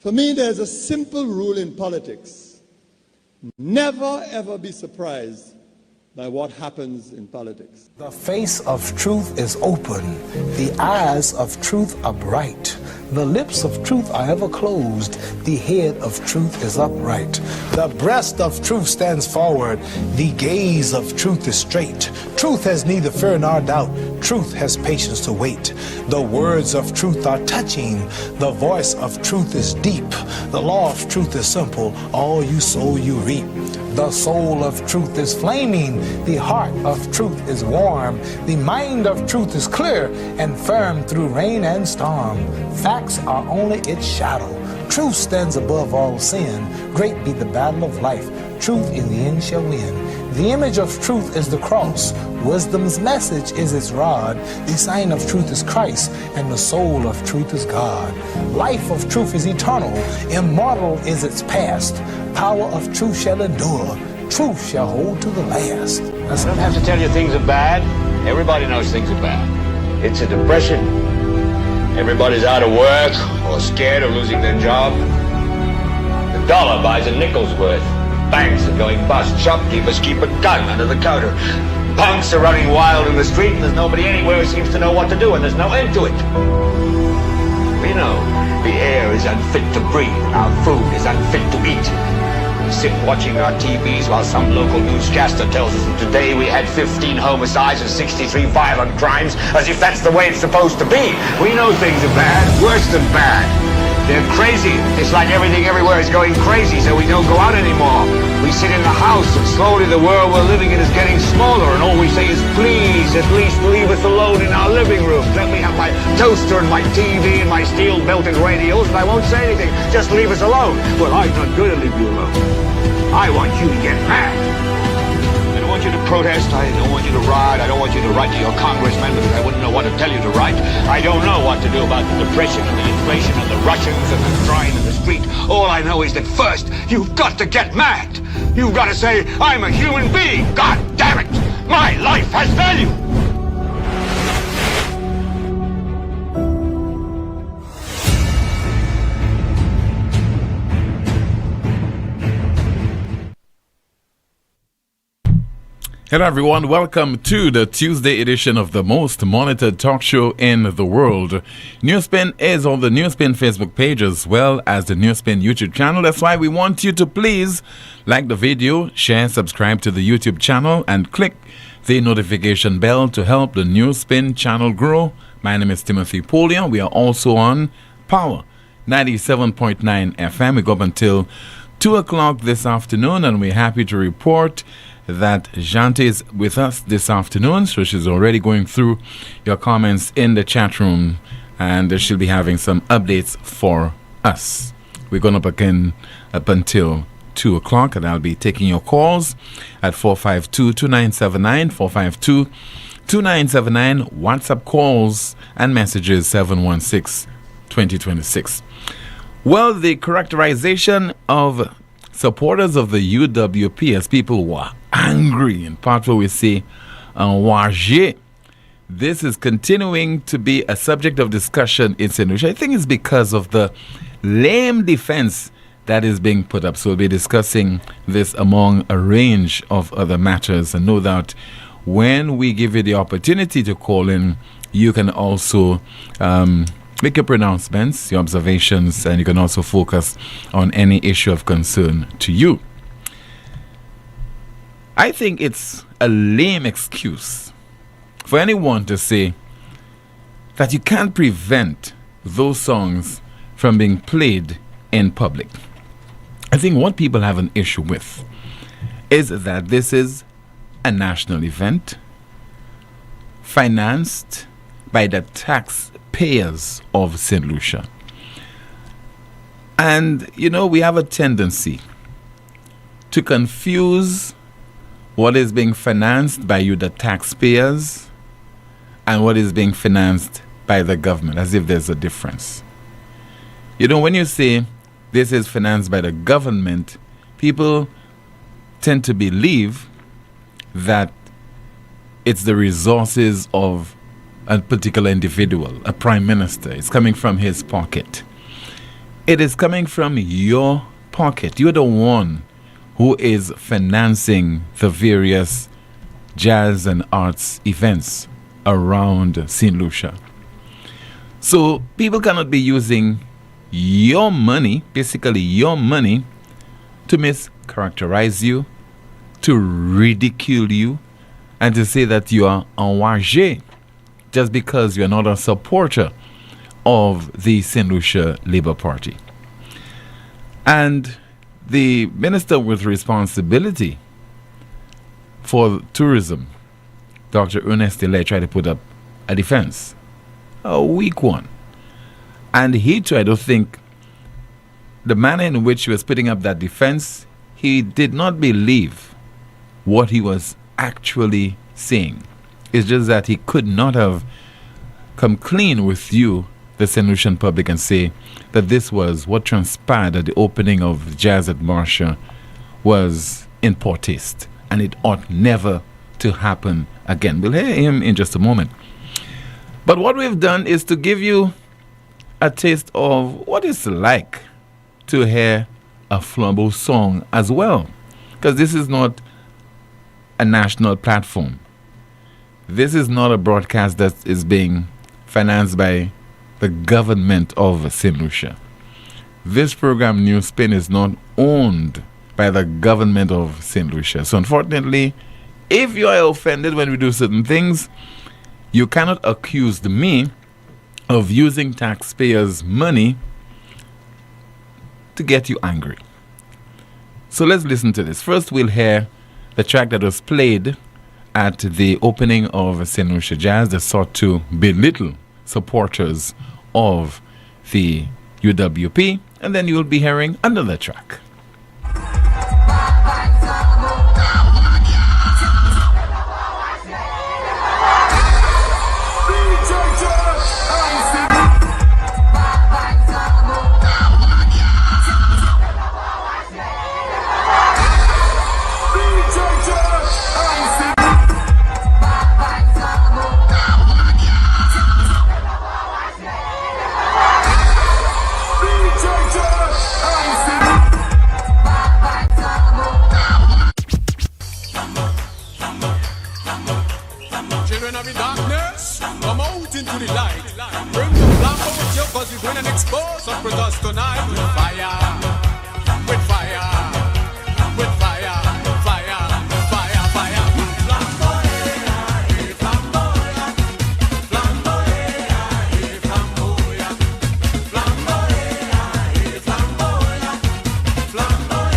For me, there's a simple rule in politics. Never, ever be surprised by what happens in politics. The face of truth is open. The eyes of truth are bright. The lips of truth are ever closed. The head of truth is upright. The breast of truth stands forward. The gaze of truth is straight. Truth has neither fear nor doubt. Truth has patience to wait. The words of truth are touching. The voice of truth is deep. The law of truth is simple. All you sow, you reap. The soul of truth is flaming. The heart of truth is warm. The mind of truth is clear and firm through rain and storm. Facts are only its shadow. Truth stands above all sin. Great be the battle of life. Truth in the end shall win. The image of truth is the cross. Wisdom's message is its rod. The sign of truth is Christ, and the soul of truth is God. Life of truth is eternal. Immortal is its past. Power of truth shall endure. Truth shall hold to the last. I don't have to tell you things are bad. Everybody knows things are bad. It's a depression. Everybody's out of work or scared of losing their job. The dollar buys a nickel's worth. Banks are going bust. Shopkeepers keep a gun under the counter. Punks are running wild in the street, and there's nobody anywhere who seems to know what to do, and there's no end to it. We know the air is unfit to breathe. Our food is unfit to eat. We sit watching our TVs while some local newscaster tells us that today we had 15 homicides and 63 violent crimes, as if that's the way it's supposed to be. We know things are bad, worse than bad. They're crazy. It's like everything everywhere is going crazy, so we don't go out anymore. We sit in the house, and slowly the world we're living in is getting smaller, and all we say is, please, at least leave us alone in our living room. Let me have my toaster and my TV and my steel-belted radios, and I won't say anything. Just leave us alone. Well, I'm not going to leave you alone. I want you to get mad. I don't want you to protest. I don't want you to riot. I don't want you to write to your congressman because I wouldn't know what to tell you to write. I don't know what to do about the depression and the inflation and the Russians and the crying in the street. All I know is that first, you've got to get mad. You've got to say, I'm a human being. God damn it. My life has value. Hello everyone, welcome to the Tuesday edition of the most monitored talk show in the world. NewsSpin is on the NewsSpin Facebook page as well as the NewsSpin YouTube channel. That's why we want you to please like the video, share, subscribe to the YouTube channel and click the notification bell to help the NewsSpin channel grow. My name is Timothy Poleon. We are also on Power 97.9 FM. We go up until 2 o'clock this afternoon and we're happy to report that Jante is with us this afternoon, so she's already going through your comments in the chat room and she'll be having some updates for us. We're going up again up until 2 o'clock and I'll be taking your calls at 452-2979, 452-2979, WhatsApp calls and messages 716-2026. Well, the characterization of supporters of the UWP as people who are angry, in part where we say enragé. This is continuing to be a subject of discussion in St. Lucia. I think it's because of the lame defense that is being put up. So we'll be discussing this among a range of other matters. And no doubt when we give you the opportunity to call in, you can also make your pronouncements, your observations, and you can also focus on any issue of concern to you. I think it's a lame excuse for anyone to say that you can't prevent those songs from being played in public. I think what people have an issue with is that this is a national event financed by the taxpayers of St. Lucia. And, you know, we have a tendency to confuse what is being financed by you, the taxpayers, and what is being financed by the government, as if there's a difference. You know, when you say this is financed by the government, people tend to believe that it's the resources of a particular individual, a prime minister. It's coming from his pocket. it is coming from your pocket. You're the one who is financing the various jazz and arts events around St. Lucia. So people cannot be using your money, basically your money, to mischaracterize you, to ridicule you, and to say that you are enragé just because you are not a supporter of the St. Lucia Labour Party. And the minister with responsibility for tourism, Dr. Ernest Delay, tried to put up a defense, a weak one. And he tried to think the manner in which he was putting up that defense, he did not believe what he was actually saying. It's just that he could not have come clean with you, the St. Lucian public, and say that this was what transpired at the opening of Jazz at Marcia was in poor taste, and it ought never to happen again. We'll hear him in just a moment. But what we've done is to give you a taste of what it's like to hear a flambeau song as well, because this is not a national platform. This is not a broadcast that is being financed by the government of St. Lucia. This program, NewsSpin, is not owned by the government of St. Lucia. So unfortunately, if you are offended when we do certain things, you cannot accuse me of using taxpayers' money to get you angry. So let's listen to this. First, we'll hear the track that was played at the opening of St. Lucia Jazz that sought to belittle supporters of the UWP, and then you'll be hearing another track. Children of the darkness, come out into the light. Bring the flambeau with you, cause we're going to expose up with us tonight. With fire, with fire, with fire, fire, fire, fire. Flamboya, flamboya, flamboya, flamboya, flamboya, flamboya, flamboya, flamboya.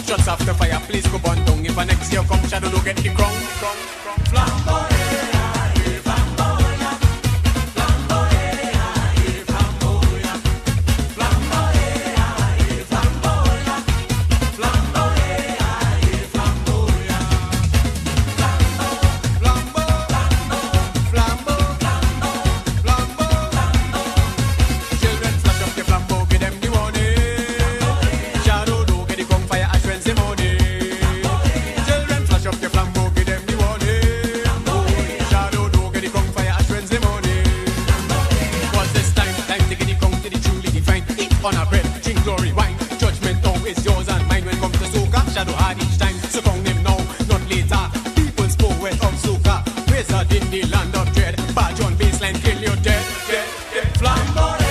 Shots off the fire, please go burn down. If an next year come, shadow do get the crown. Flamboya, flamboya, flamboya, flamboya, flamboya, flamboya, flamboya, flamboya. Flambo, flambo, flambo, flambo, flambo. Children flash up the flambeau, give them the warning. Shadow do get the gun fire, ash when money. Children flash up the flambeau, give them the warning. Shadow do get the gun fire, ash when money. Cause this time to get the gun to the truly divine. Eat on a bread, drink glory wine. Judgment now is yours and mine when comes to soca. Shadow hard each time, so come him now, not later. People's poet of soca, wizard in the land of dread. Badge on baseline, kill you dead, dead, dead. Flamboya.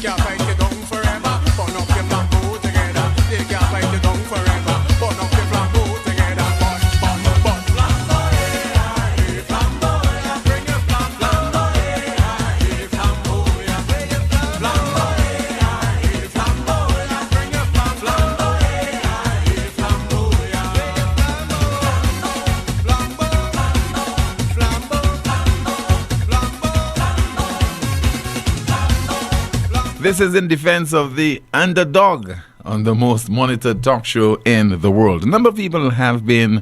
Can't fight it down forever. Burn up your flambeau together. They can't fight This is in defense of the underdog on the most monitored talk show in the world. A number of people have been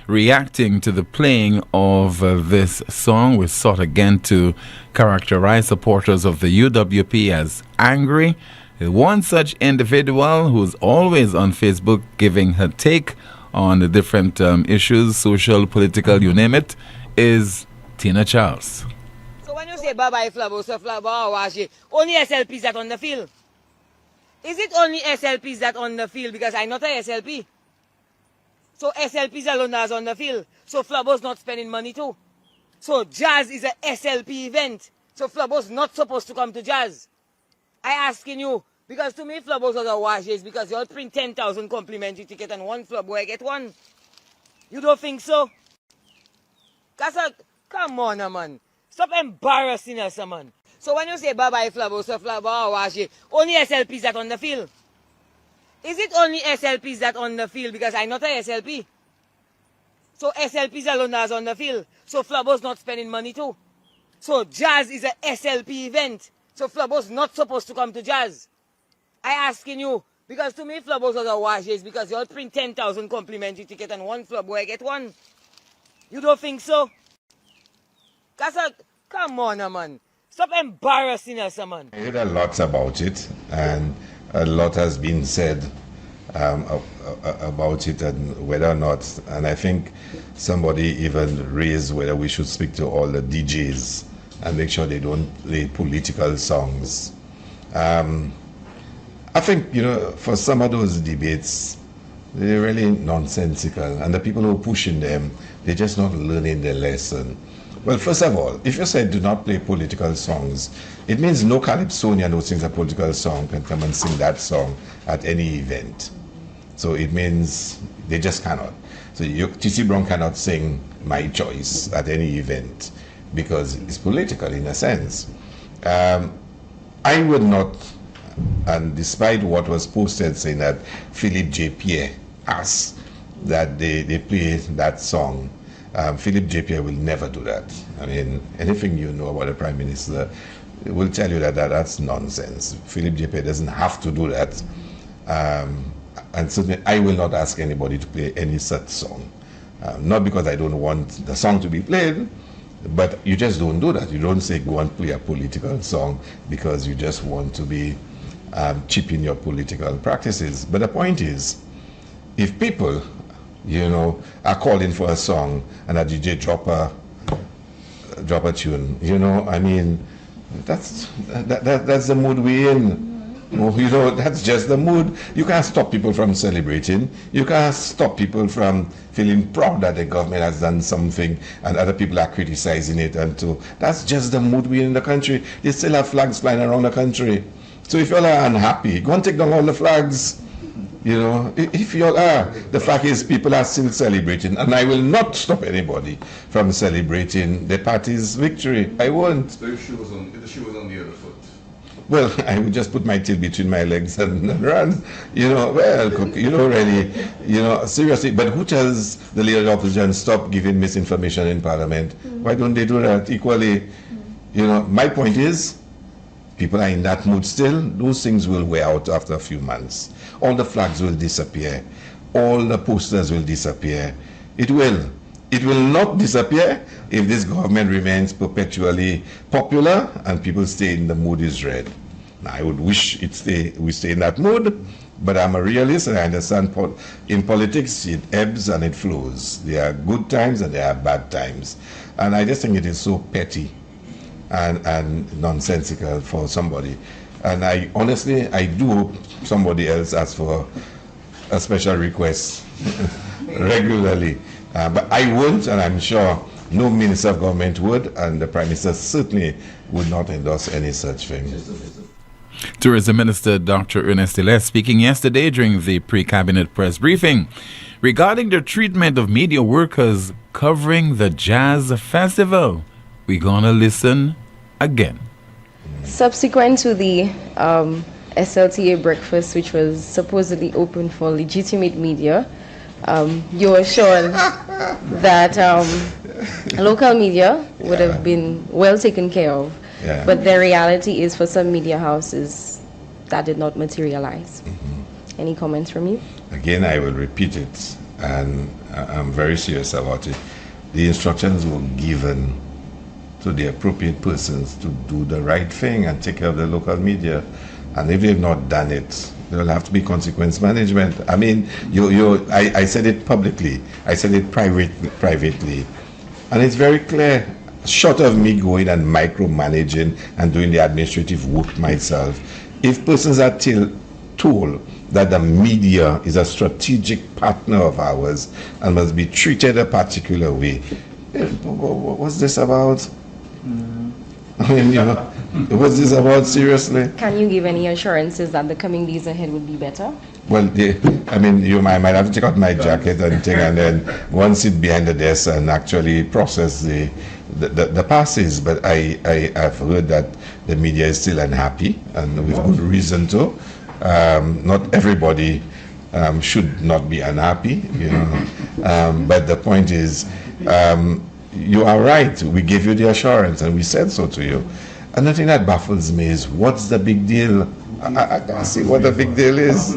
reacting to the playing of this song. We sought again to characterize supporters of the UWP as angry. One such individual who's always on Facebook giving her take on the different issues, social, political, you name it, is Tina Charles. So when you say bye-bye Flabo, so Flabo, only SLPs that on the field. Is it only SLPs that on the field? Because I'm not a SLP. So SLPs alone is on the field. So Flabo's not spending money too. So jazz is a SLP event. So Flabo's not supposed to come to jazz. I asking you, because to me Flabo's are the washes because you all print 10,000 complimentary ticket and one Flabo I get one. You don't think so? Come on, man. Stop embarrassing us, man. So when you say bye-bye Flabo, so Flabo, only SLPs that on the field. Is it only SLPs that on the field? Because I'm not a SLP. So SLPs alone is on the field. So Flabo's not spending money too. So jazz is a SLP event. So Flabo's not supposed to come to jazz. I asking you, because to me Flabo's are the washes because you all print 10,000 complimentary ticket and one Flabo I get one. You don't think so? Come on, man. Stop embarrassing us, man. I heard a lot about it, and a lot has been said about it and whether or not, and I think somebody even raised whether we should speak to all the DJs and make sure they don't play political songs. I think, for some of those debates, they're really nonsensical, and the people who are pushing them, they're just not learning their lesson. Well, first of all, if you say do not play political songs, it means no Calypsonian who sings a political song can come and sing that song at any event. So it means they just cannot. So T.C. Brown cannot sing My Choice at any event because it's political in a sense. I would not, and despite what was posted saying that Philip J. Pierre asked that they play that song, Philip J. Pierre will never do that. I mean, anything you know about the Prime Minister will tell you that that's nonsense. Philip J. Pierre doesn't have to do that. And certainly I will not ask anybody to play any such song. Not because I don't want the song to be played, but you just don't do that. You don't say go and play a political song because you just want to be cheap in your political practices. But the point is, if people are calling for a song and a DJ drop a tune, I mean, that's the mood we're in. That's just the mood. You can't stop people from celebrating. You can't stop people from feeling proud that the government has done something and other people are criticizing it. That's just the mood we're in the country. They still have flags flying around the country. So if you all are unhappy, go and take down all the flags. If you all are, the fact is people are still celebrating, and I will not stop anybody from celebrating the party's victory. I won't. So if the shoe was on the other foot? Well, I would just put my tail between my legs and run. Seriously. But who tells the leader of the opposition stop giving misinformation in Parliament? Why don't they do that equally? My point is, people are in that mood still. Those things will wear out after a few months. All the flags will disappear. All the posters will disappear. It will. It will not disappear if this government remains perpetually popular and people stay in the mood is red. Now, I would wish we stay in that mood, but I'm a realist and I understand in politics it ebbs and it flows. There are good times and there are bad times. And I just think it is so petty and nonsensical for somebody. And I do hope somebody else asks for a special request regularly. But I won't, and I'm sure no minister of government would, and the Prime Minister certainly would not endorse any such thing. Tourism Minister Dr. Ernest Hilaire speaking yesterday during the pre-cabinet press briefing regarding the treatment of media workers covering the Jazz Festival. We're gonna listen again. Subsequent to the SLTA breakfast, which was supposedly open for legitimate media, you were shown that local media would have been well taken care of. Yeah. But the reality is, for some media houses, that did not materialize. Any comments from you? Again, I will repeat it, and I'm very serious about it. The instructions were given to the appropriate persons to do the right thing and take care of the local media. And if they've not done it, there will have to be consequence management. I mean, I said it publicly, I said it privately, and it's very clear. Short of me going and micromanaging and doing the administrative work myself, if persons are told that the media is a strategic partner of ours and must be treated a particular way, what's this about? I mean, what's this about, seriously? Can you give any assurances that the coming days ahead would be better? Well, I mean, you might have to take out my jacket and thing, and then one sit behind the desk and actually process the passes. But I've heard that the media is still unhappy, and with good reason to. Not everybody should not be unhappy, you know. But the point is, you are right. We gave you the assurance, and we said so to you. Another thing that baffles me is, what's the big deal? I can't see what the big deal is.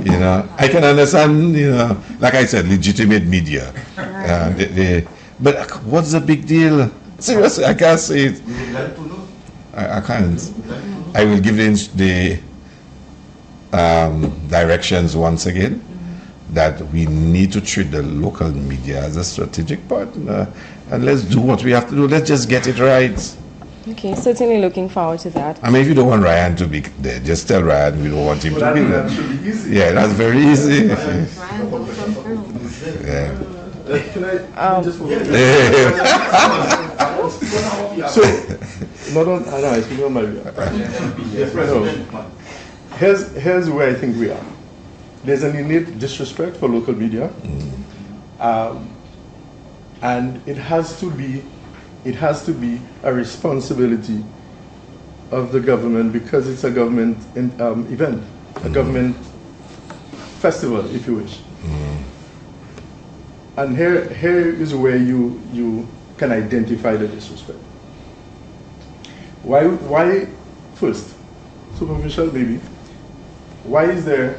You know, I can understand, you know, like I said, legitimate media. But what's the big deal? Seriously, I can't see it. I can't. I will give the directions once again that we need to treat the local media as a strategic partner, and let's do what we have to do. Let's just get it right. Okay, certainly looking forward to that. I mean, if you don't want Ryan to be there, just tell Ryan we don't want him to be there. That should be easy. Yeah, that's very easy. Yeah. Can I just So, I speak on my here's where I think we are. There's an innate disrespect for local media, and it has to be a responsibility of the government, because it's a government event, a government festival, if you wish. And here is where you can identify the disrespect. Why first, superficial maybe, why is there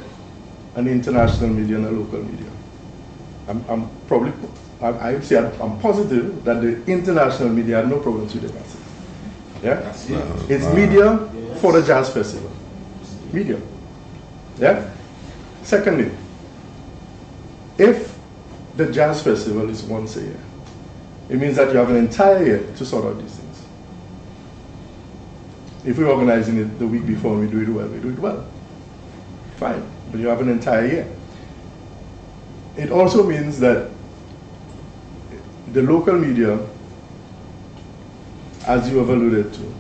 an international media and a local media? I would say I'm positive that the international media have no problems with the masses. Yeah? It's media for the jazz festival. Media. Yeah? Secondly, if the jazz festival is once a year, it means that you have an entire year to sort out these things. If we're organizing it the week before and we do it well. Fine, but you have an entire year. It also means that the local media, as you have alluded to,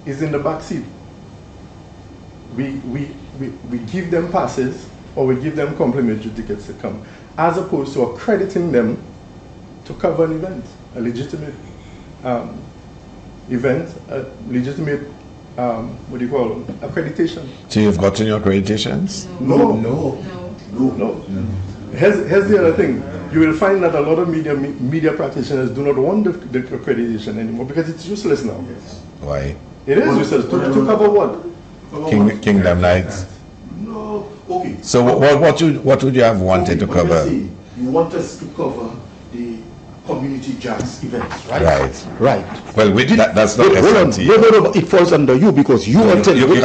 is in the back seat. We give them passes, or we give them complimentary tickets to come, as opposed to accrediting them to cover an event, a legitimate event, a legitimate what do you call it? Accreditation. So you've gotten your accreditations? No. Here's the other thing. You will find that a lot of media practitioners do not want the accreditation anymore because it's useless now. Why? It is useless. To cover what? Kingdom Nights. No. Okay. So what would you have wanted to cover? You want us to cover the community jazz events, right? Right. Well, that's not SLT. No. It falls under you because you want to. Hold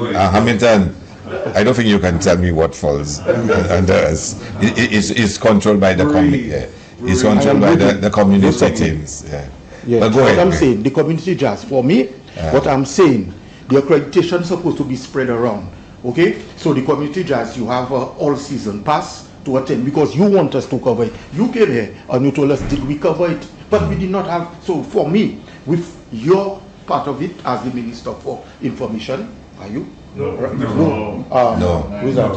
on. Hamilton, I don't think you can tell me what falls under us. It's controlled by the community. It's controlled by the community teams. Yeah. But go ahead. What I'm saying, the community jazz, for me, what I'm saying, the accreditation is supposed to be spread around. Okay? So the community jazz, you have an all-season pass to attend because you want us to cover it. You came here and you told us, did we cover it? But we did not have. So for me, with your part of it as the Minister for Information, are you? No. Who is that?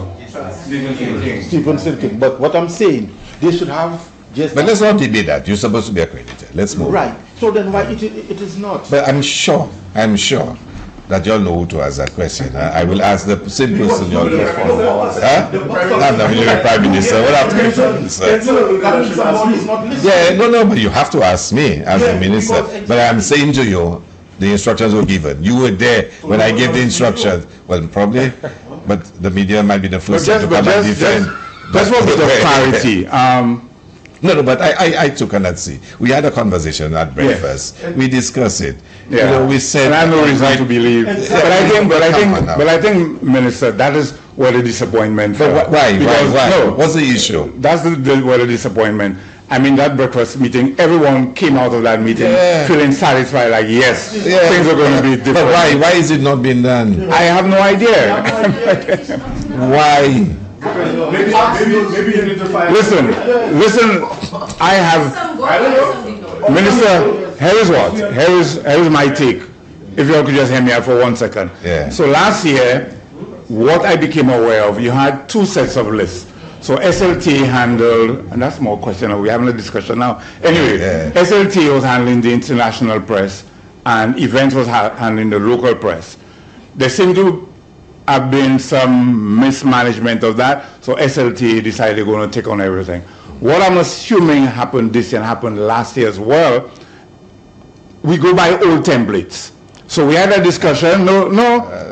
Stephen Silking. But what I'm saying, they should have just. But let's not debate that. You're supposed to be accredited. Let's move. Right. So then why it is not? But I'm sure that you'll know who to ask that question. I will ask the same person you'll know for. I'm the Prime Minister. What have to No, but you have to ask me as the Minister. But I'm saying to you, The instructions were given. You were there when I gave the instructions. Well, probably, but the media might be the first to come and defend. Just for a bit of clarity. No, but I took a see. We had a conversation at breakfast. Yes. We discussed it. Yeah. You know, we said. And I have no reason to believe. But I think, Minister, that is where the disappointment. But why? No, what's the issue? That's where the disappointment. I mean, that breakfast meeting, everyone came out of that meeting feeling satisfied, like, yes, things are going to be different. But why? Why is it not being done? I have no idea. Why? Maybe you need to find. Listen. I have. Minister, here is my take. If you could just hear me out for 1 second. Yeah. So last year, what I became aware of, you had two sets of lists. So SLT handled, and that's more questionable. We're having a discussion now. Anyway, SLT was handling the international press, and Events was handling the local press. There seemed to have been some mismanagement of that, so SLT decided they're going to take on everything. What I'm assuming happened this year and happened last year as well, we go by old templates. So we had a discussion, and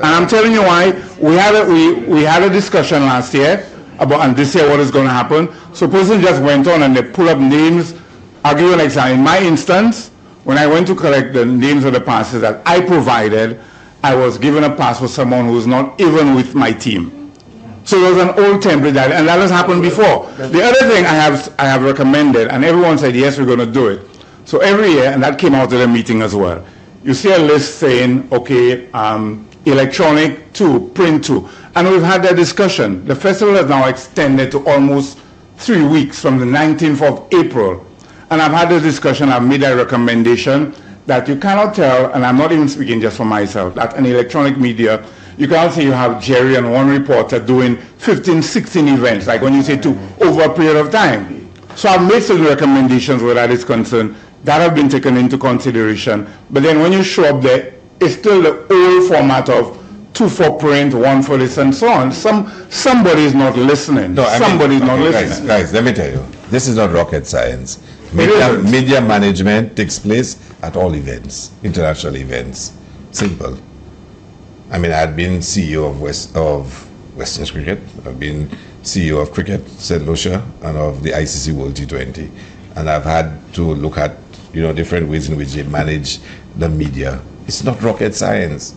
I'm telling you why. We had a discussion last year about, and this year what is going to happen. So person just went on and they pull up names. I'll give you an example. In my instance, when I went to collect the names of the passes that I provided, I was given a pass for someone who's not even with my team. So there was an old template and that has happened before. The other thing I have recommended, and everyone said, yes, we're going to do it. So every year, and that came out of the meeting as well, you see a list saying, okay, electronic 2, print 2. And we've had that discussion. The festival has now extended to almost 3 weeks from the 19th of April. And I've had the discussion, I've made a recommendation that you cannot tell, and I'm not even speaking just for myself, that in electronic media, you cannot say you have Jerry and one reporter doing 15, 16 events, like when you say 2, over a period of time. So I've made certain recommendations where that is concerned, that have been taken into consideration. But then when you show up there, it's still the old format of 2 for print, 1 for this, and so on. Somebody is not listening. Somebody is not listening. Guys, let me tell you, this is not rocket science. Media management takes place at all events, international events. Simple. I mean, I had been CEO of Western Cricket. I've been CEO of Cricket St. Lucia and of the ICC World T20. And I've had to look at, different ways in which they manage the media. It's not rocket science.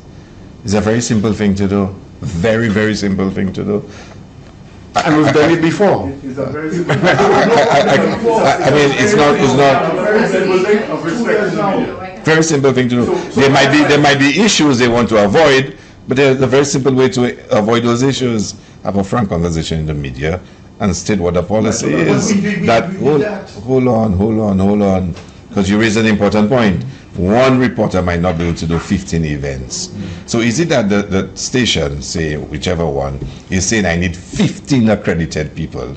It's a very simple thing to do. Very, very simple thing to do. And we've done it before. It's a very simple thing. I mean, it's not very simple thing of respect to the media. Very simple thing to do. There might be issues they want to avoid, but there's a very simple way to avoid those issues. Have a frank conversation in the media and state what the policy is. Hold on, because you raised an important point. One reporter might not be able to do 15 events. So is it that the station, say whichever one, is saying I need 15 accredited people?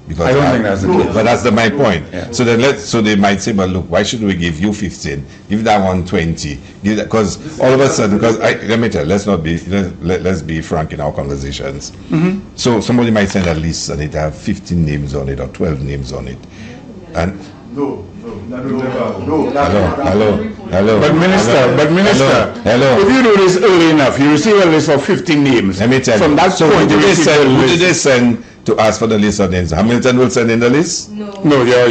Because I don't think that's the case. But that's my point. Yeah. So they might say, but look, why should we give you 15? Give that one 20. Because all of a sudden, let me tell you, let's be frank in our conversations. Mm-hmm. So somebody might send a list and it have 15 names on it or 12 names on it. And No. Hello. But minister, hello. If you do this early enough, you receive a list of 15 names. Let me tell you. From that so point, who did they send to ask for the list of names? Hamilton will send in the list? No, your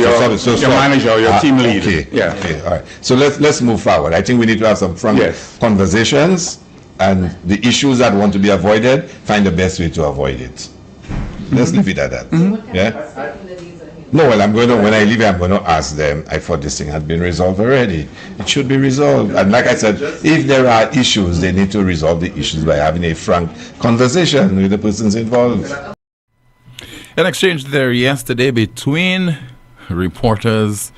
manager, your team lead. Okay. Yeah. Okay. All right. So let's move forward. I think we need to have some frank conversations, and the issues that want to be avoided, find the best way to avoid it. Let's leave it at that. Mm-hmm. Yeah. No, well, when I leave here, I'm going to ask them. I thought this thing had been resolved already. It should be resolved. And like I said, if there are issues, they need to resolve the issues by having a frank conversation with the persons involved. An exchange there yesterday between reporters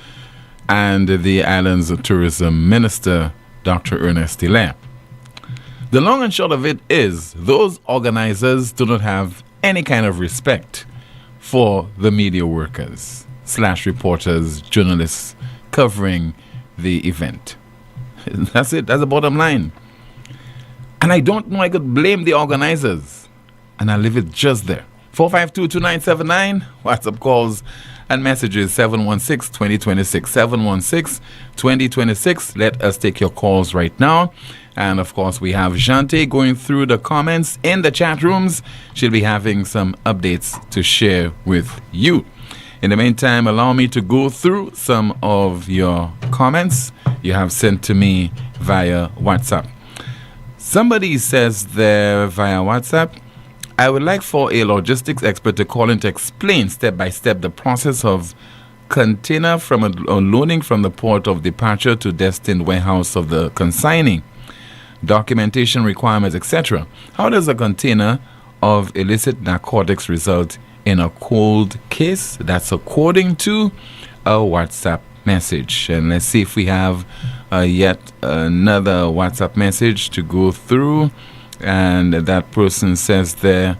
and the island's tourism minister, Dr. Ernest Hilaire. The long and short of it is, those organizers do not have any kind of respect for the media workers / reporters, journalists covering the event. That's it. That's the bottom line. And I don't know I could blame the organizers. And I leave it just there. 452-2979, WhatsApp calls and messages 716-2026. 716-2026. Let us take your calls right now. And of course, we have Jante going through the comments in the chat rooms. She'll be having some updates to share with you. In the meantime, allow me to go through some of your comments you have sent to me via WhatsApp. Somebody says there via WhatsApp, I would like for a logistics expert to call in to explain step by step the process of container from unloading from the port of departure to destined warehouse of the consignee, documentation requirements, etc. How does a container of illicit narcotics result in a cold case? That's according to a WhatsApp message. And let's see if we have yet another WhatsApp message to go through. And that person says there,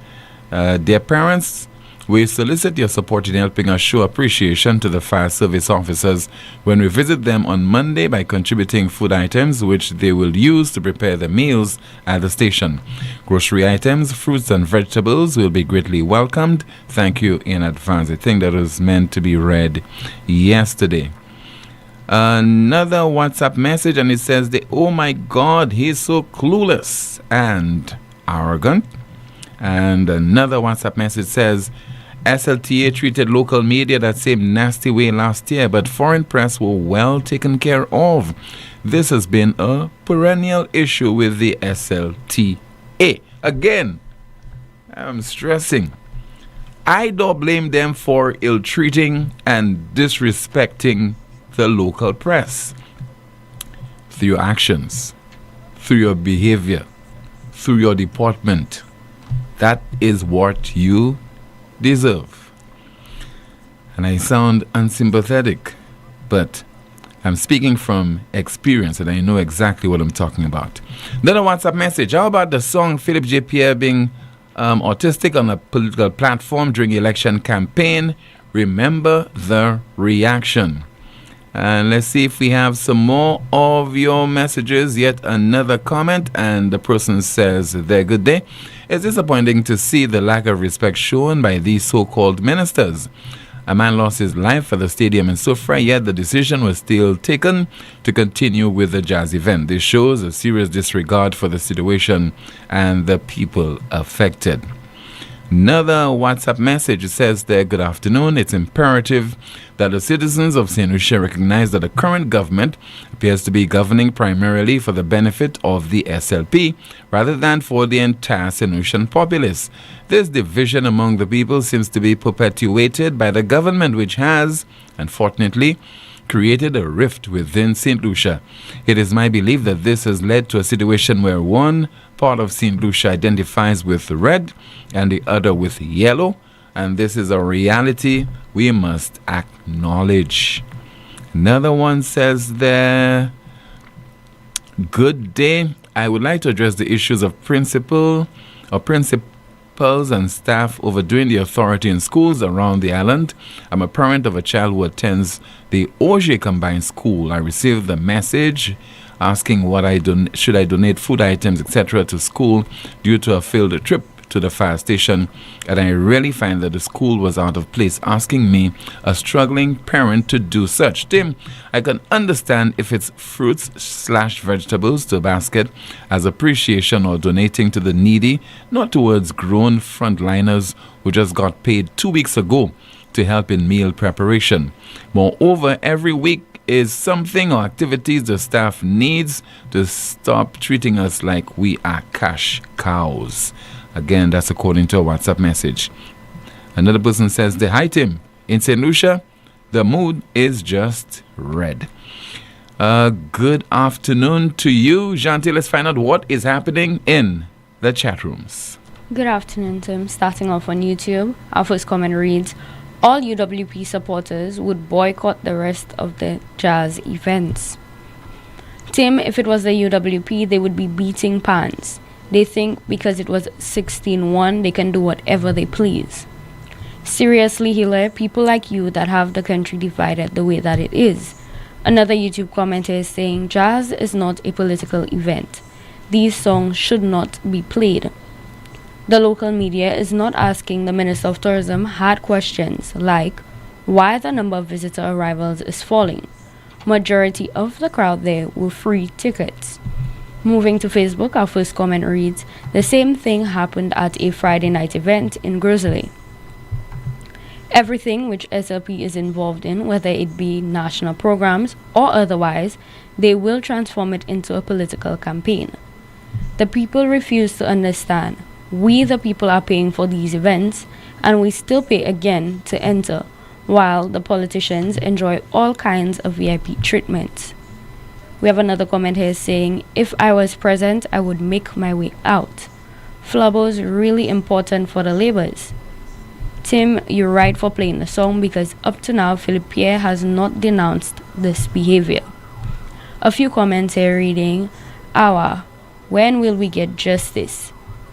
dear parents, we solicit your support in helping us show appreciation to the fire service officers when we visit them on Monday by contributing food items which they will use to prepare the meals at the station. Grocery items, fruits and vegetables will be greatly welcomed. Thank you in advance. I think that was meant to be read yesterday. Another WhatsApp message, and it says, oh my God, he's so clueless and arrogant. And another WhatsApp message says, SLTA treated local media that same nasty way last year, but foreign press were well taken care of. This has been a perennial issue with the SLTA. Again, I'm stressing, I don't blame them for ill-treating and disrespecting the local press. Through your actions, through your behavior, through your deportment, that is what you deserve. And I sound unsympathetic, but I'm speaking from experience and I know exactly what I'm talking about. Then a WhatsApp message. How about the song Philip J. Pierre being autistic on a political platform during election campaign? Remember the reaction. And let's see if we have some more of your messages. Yet another comment, and the person says, "There, good day. It's disappointing to see the lack of respect shown by these so-called ministers. A man lost his life at the stadium in Sofra, yet the decision was still taken to continue with the jazz event. This shows a serious disregard for the situation and the people affected." Another WhatsApp message says there, "Good afternoon. It's imperative that the citizens of St. Lucia recognize that the current government appears to be governing primarily for the benefit of the SLP rather than for the entire St. Lucian populace. This division among the people seems to be perpetuated by the government, which has, unfortunately, created a rift within St. Lucia. It is my belief that this has led to a situation where one part of St. Lucia identifies with red and the other with yellow, and this is a reality we must acknowledge." Another one says there, "Good day. I would like to address the issues of principals and staff overdoing the authority in schools around the island. I'm a parent of a child who attends the Auger Combined School. I received the message asking what should I donate food items, etc. to school due to a failed trip to the fire station, and I really find that the school was out of place asking me, a struggling parent, to do such. Tim, I can understand if it's fruits/vegetables to a basket as appreciation or donating to the needy, not towards grown frontliners who just got paid 2 weeks ago to help in meal preparation. Moreover, every week is something or activities the staff needs to stop treating us like we are cash cows." Again, that's according to a WhatsApp message. Another person says, "Hi Tim, in St. Lucia, the mood is just red." Good afternoon to you, Janti. Let's find out what is happening in the chat rooms. Good afternoon, Tim. Starting off on YouTube, our first comment reads, "All UWP supporters would boycott the rest of the jazz events." Tim, if it was the UWP, they would be beating pants. They think because it was 16-1, they can do whatever they please. Seriously, Hiller, people like you that have the country divided the way that it is. Another YouTube commenter is saying, "Jazz is not a political event. These songs should not be played." The local media is not asking the Minister of Tourism hard questions like, why the number of visitor arrivals is falling. Majority of the crowd there were free tickets. Moving to Facebook, our first comment reads, the same thing happened at a Friday night event in Grizzly. Everything which SLP is involved in, whether it be national programs or otherwise, they will transform it into a political campaign. The people refuse to understand. We, the people, are paying for these events, and we still pay again to enter, while the politicians enjoy all kinds of VIP treatments. We have another comment here saying, if I was present, I would make my way out. Flubbo's really important for the labours. Tim, you're right for playing the song because up to now, Philip Pierre has not denounced this behavior. A few comments here reading, when will we get justice?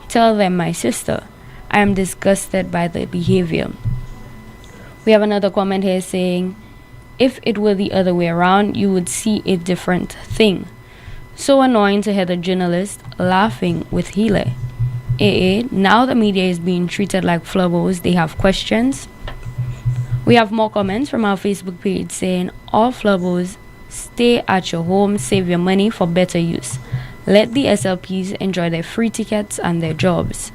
Tell them, my sister. I am disgusted by the behavior. We have another comment here saying, if it were the other way around, you would see a different thing. So annoying to hear the journalist laughing with Hele. Now the media is being treated like flubbos. They have questions. We have more comments from our Facebook page saying, all flubbos, stay at your home, save your money for better use. Let the SLPs enjoy their free tickets and their jobs.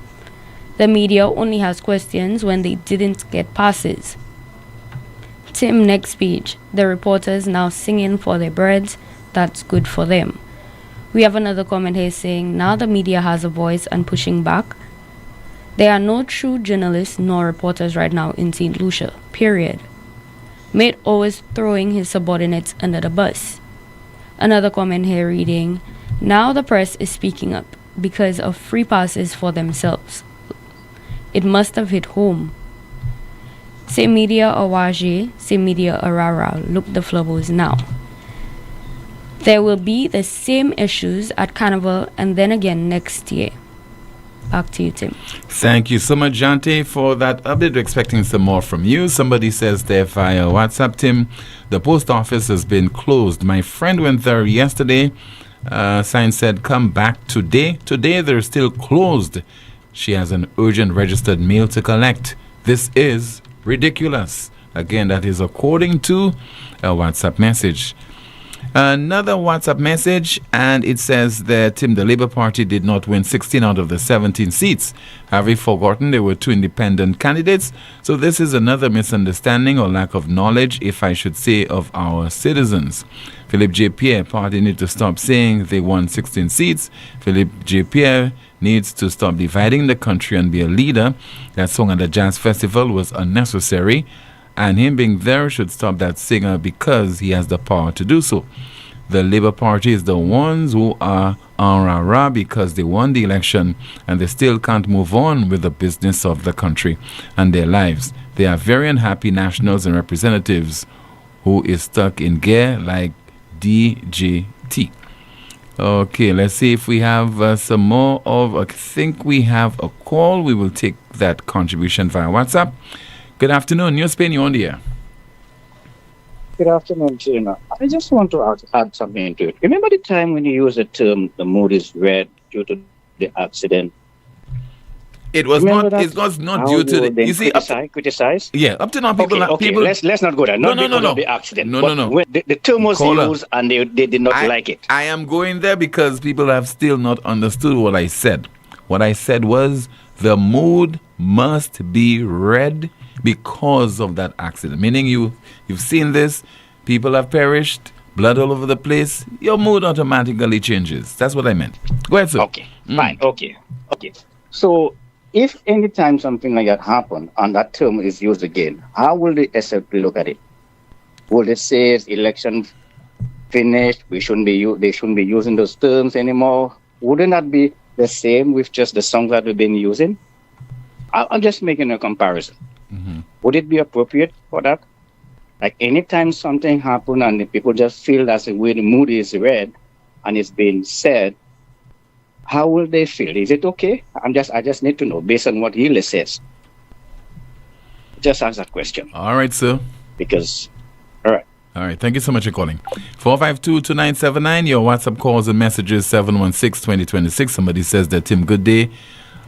The media only has questions when they didn't get passes. Tim, next page. The reporters now singing for their breads. That's good for them. We have another comment here saying, now the media has a voice and pushing back. There are no true journalists nor reporters right now in St. Lucia, period. Mate always throwing his subordinates under the bus. Another comment here reading, now the press is speaking up because of free passes for themselves. It must have hit home. Say media Awaji, say media Arara, look the flubbos now. There will be the same issues at Carnival and then again next year. Back to you, Tim. Thank you so much, Jante, for that update. We're expecting some more from you. Somebody says there via WhatsApp, Tim, the post office has been closed. My friend went there yesterday. Sign said, come back today. Today, they're still closed. She has an urgent registered mail to collect. This is ridiculous. Again, that is according to a WhatsApp message. Another WhatsApp message, and it says that Tim, the Labour Party did not win 16 out of the 17 seats. Have we forgotten there were 2 independent candidates? So this is another misunderstanding or lack of knowledge, if I should say, of our citizens. Philip J. Pierre, party need to stop saying they won 16 seats. Philip J. Pierre needs to stop dividing the country and be a leader. That song at the Jazz Festival was unnecessary. And him being there should stop that singer because he has the power to do so. The Labour Party is the ones who are en rah because they won the election and they still can't move on with the business of the country and their lives. They are very unhappy nationals and representatives who is stuck in gear like DJT. Okay, let's see if we have some more of, I think we have a call. We will take that contribution via WhatsApp. Good afternoon, NewsSpin, you're on the air. Good afternoon, Gina. I just want to add something to it. Remember the time when you used the term "the mood is red" due to the accident? It was not. It was not due to the. You see, criticize. Yeah, up to now, people. Okay. People, let's not go there. Not because of the accident. No. When the term was used and they did not like it. I am going there because people have still not understood what I said. What I said was the mood must be red because of that accident. Meaning you've seen this, people have perished, blood all over the place, your mood automatically changes. That's what I meant. Go ahead, sir. Okay, fine. Okay. So if any time something like that happens and that term is used again, how will the SLP look at it? Will they say election finished, they shouldn't be using those terms anymore? Wouldn't that be the same with just the songs that we've been using? I'm just making a comparison. Mm-hmm. Would it be appropriate for that? Like anytime something happens and the people just feel that's the way the mood is red and it's being said, how will they feel? Is it okay? I just need to know based on what Hele says. Just ask that question. All right, sir. Because, all right. Thank you so much for calling. 452-2979, your WhatsApp calls and messages 716-2026. Somebody says that, Tim, good day.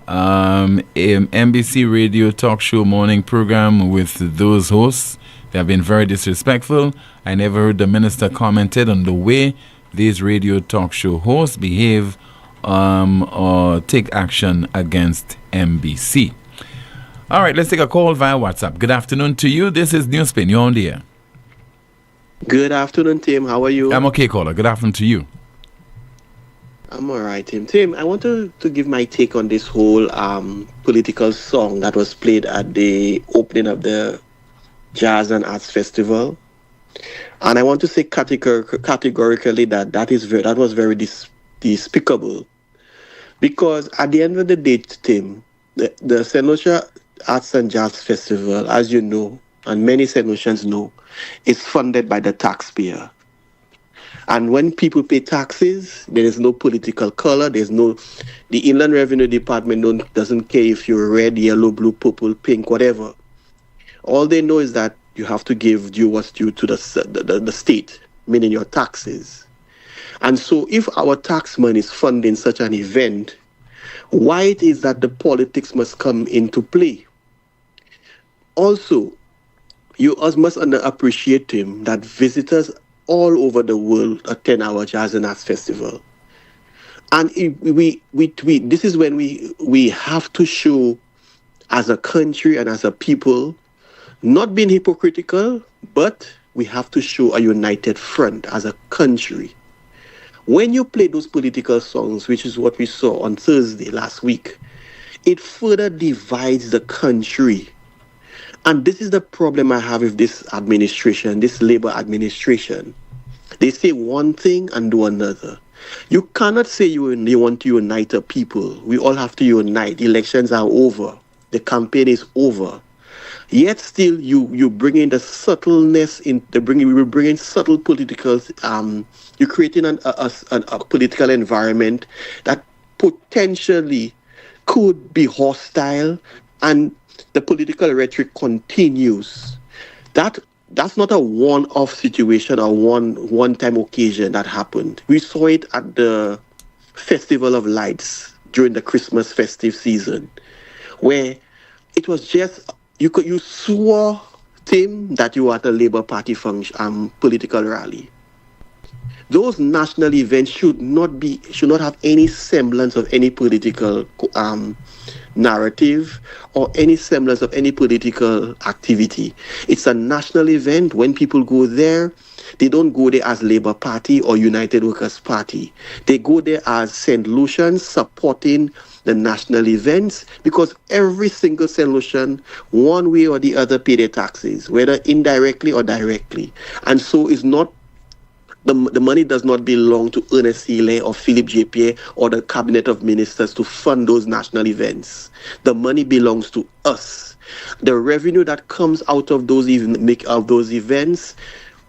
NBC radio talk show morning program with those hosts They have been very disrespectful. I never heard the minister commented on the way these radio talk show hosts behave or take action against MBC. All right, let's take a call via WhatsApp. Good afternoon to you. This is NewsSpin. You're on the air. Good afternoon, Tim. How are you? I'm okay, caller. Good afternoon to you. I'm all right, Tim. Tim, I want to give my take on this whole political song that was played at the opening of the Jazz and Arts Festival. And I want to say categorically that was very despicable. Because at the end of the day, Tim, the St. Lucia Arts and Jazz Festival, as you know, and many St. Lucians know, is funded by the taxpayer. And when people pay taxes, there is no political color. The Inland Revenue Department doesn't care if you're red, yellow, blue, purple, pink, whatever. All they know is that you have to give due what's due to the state, meaning your taxes. And so if our tax money is funding such an event, why it is that the politics must come into play? Also, you must appreciate him that visitors all over the world attend our Jazz and Arts Festival. And this is when we have to show as a country and as a people, not being hypocritical, but we have to show a united front as a country. When you play those political songs, which is what we saw on Thursday last week, it further divides the country. And this is the problem I have with this administration, this Labour administration. They say one thing and do another. You cannot say you want to unite a people. We all have to unite. Elections are over. The campaign is over. Yet still, you bring in the subtleness. We bring in subtle political. You're creating a political environment that potentially could be hostile, and the political rhetoric continues. That's not a one-off situation or one-time occasion that happened. We saw it at the Festival of Lights during the Christmas festive season, where it was just you swore, Tim, that you were at a Labour Party function, political rally. Those national events should not have any semblance of any political narrative or any semblance of any political activity. It's a national event. When people go there, they don't go there as Labour Party or United Workers Party. They go there as St. Lucians supporting the national events, because every single St. Lucian, one way or the other, pay their taxes, whether indirectly or directly. And so it's not the money does not belong to Ernest Healy or Philip J. Pierre or the Cabinet of Ministers to fund those national events. The money belongs to us. The revenue that comes out of those events,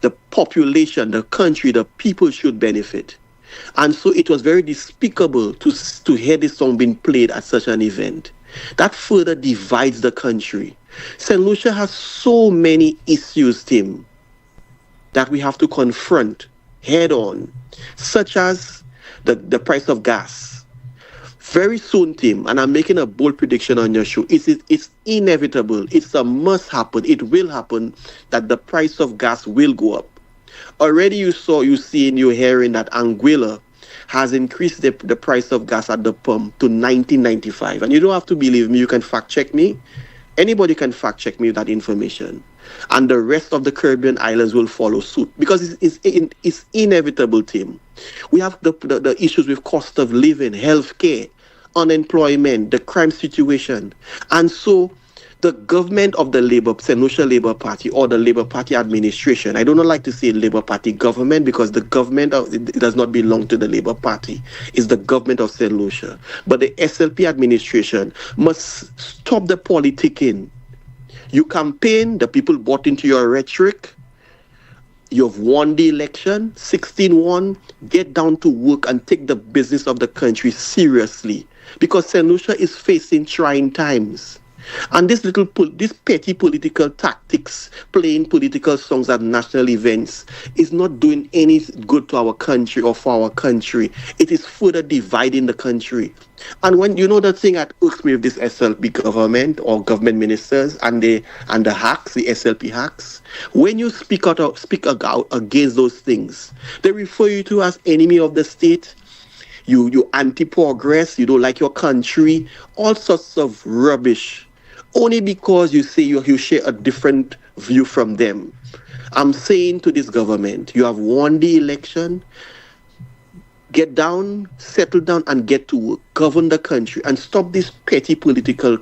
the population, the country, the people should benefit. And so it was very despicable to hear this song being played at such an event. That further divides the country. St. Lucia has so many issues, Tim, that we have to confront head on, such as the price of gas. Very soon, Tim, and I'm making a bold prediction on your show, it's inevitable, it's a must happen, it will happen, that the price of gas will go up. Already you're hearing that Anguilla has increased the price of gas at the pump to $19.95. And you don't have to believe me, you can fact check me. Anybody can fact check me with that information. And the rest of the Caribbean islands will follow suit, because it's inevitable, Tim. We have the issues with cost of living, healthcare, unemployment, the crime situation. And so the government of the St. Lucia Labour Party or the Labour Party administration, I do not like to say Labour Party government, because the government it does not belong to the Labour Party. It's the government of St. Lucia. But the SLP administration must stop the politicking. You campaign, the people bought into your rhetoric. You've won the election, 16-1. Get down to work and take the business of the country seriously. Because St. Lucia is facing trying times. And this this petty political tactics, playing political songs at national events, is not doing any good to our country or for our country. It is further dividing the country. And when you know the thing that irks me with this SLP government or government ministers and the hacks, the SLP hacks, when you speak out against those things, they refer you to as enemy of the state. You anti-progress, you don't like your country, all sorts of rubbish, only because you say you share a different view from them. I'm saying to this government, you have won the election, get down, settle down, and get to work, govern the country, and stop this petty political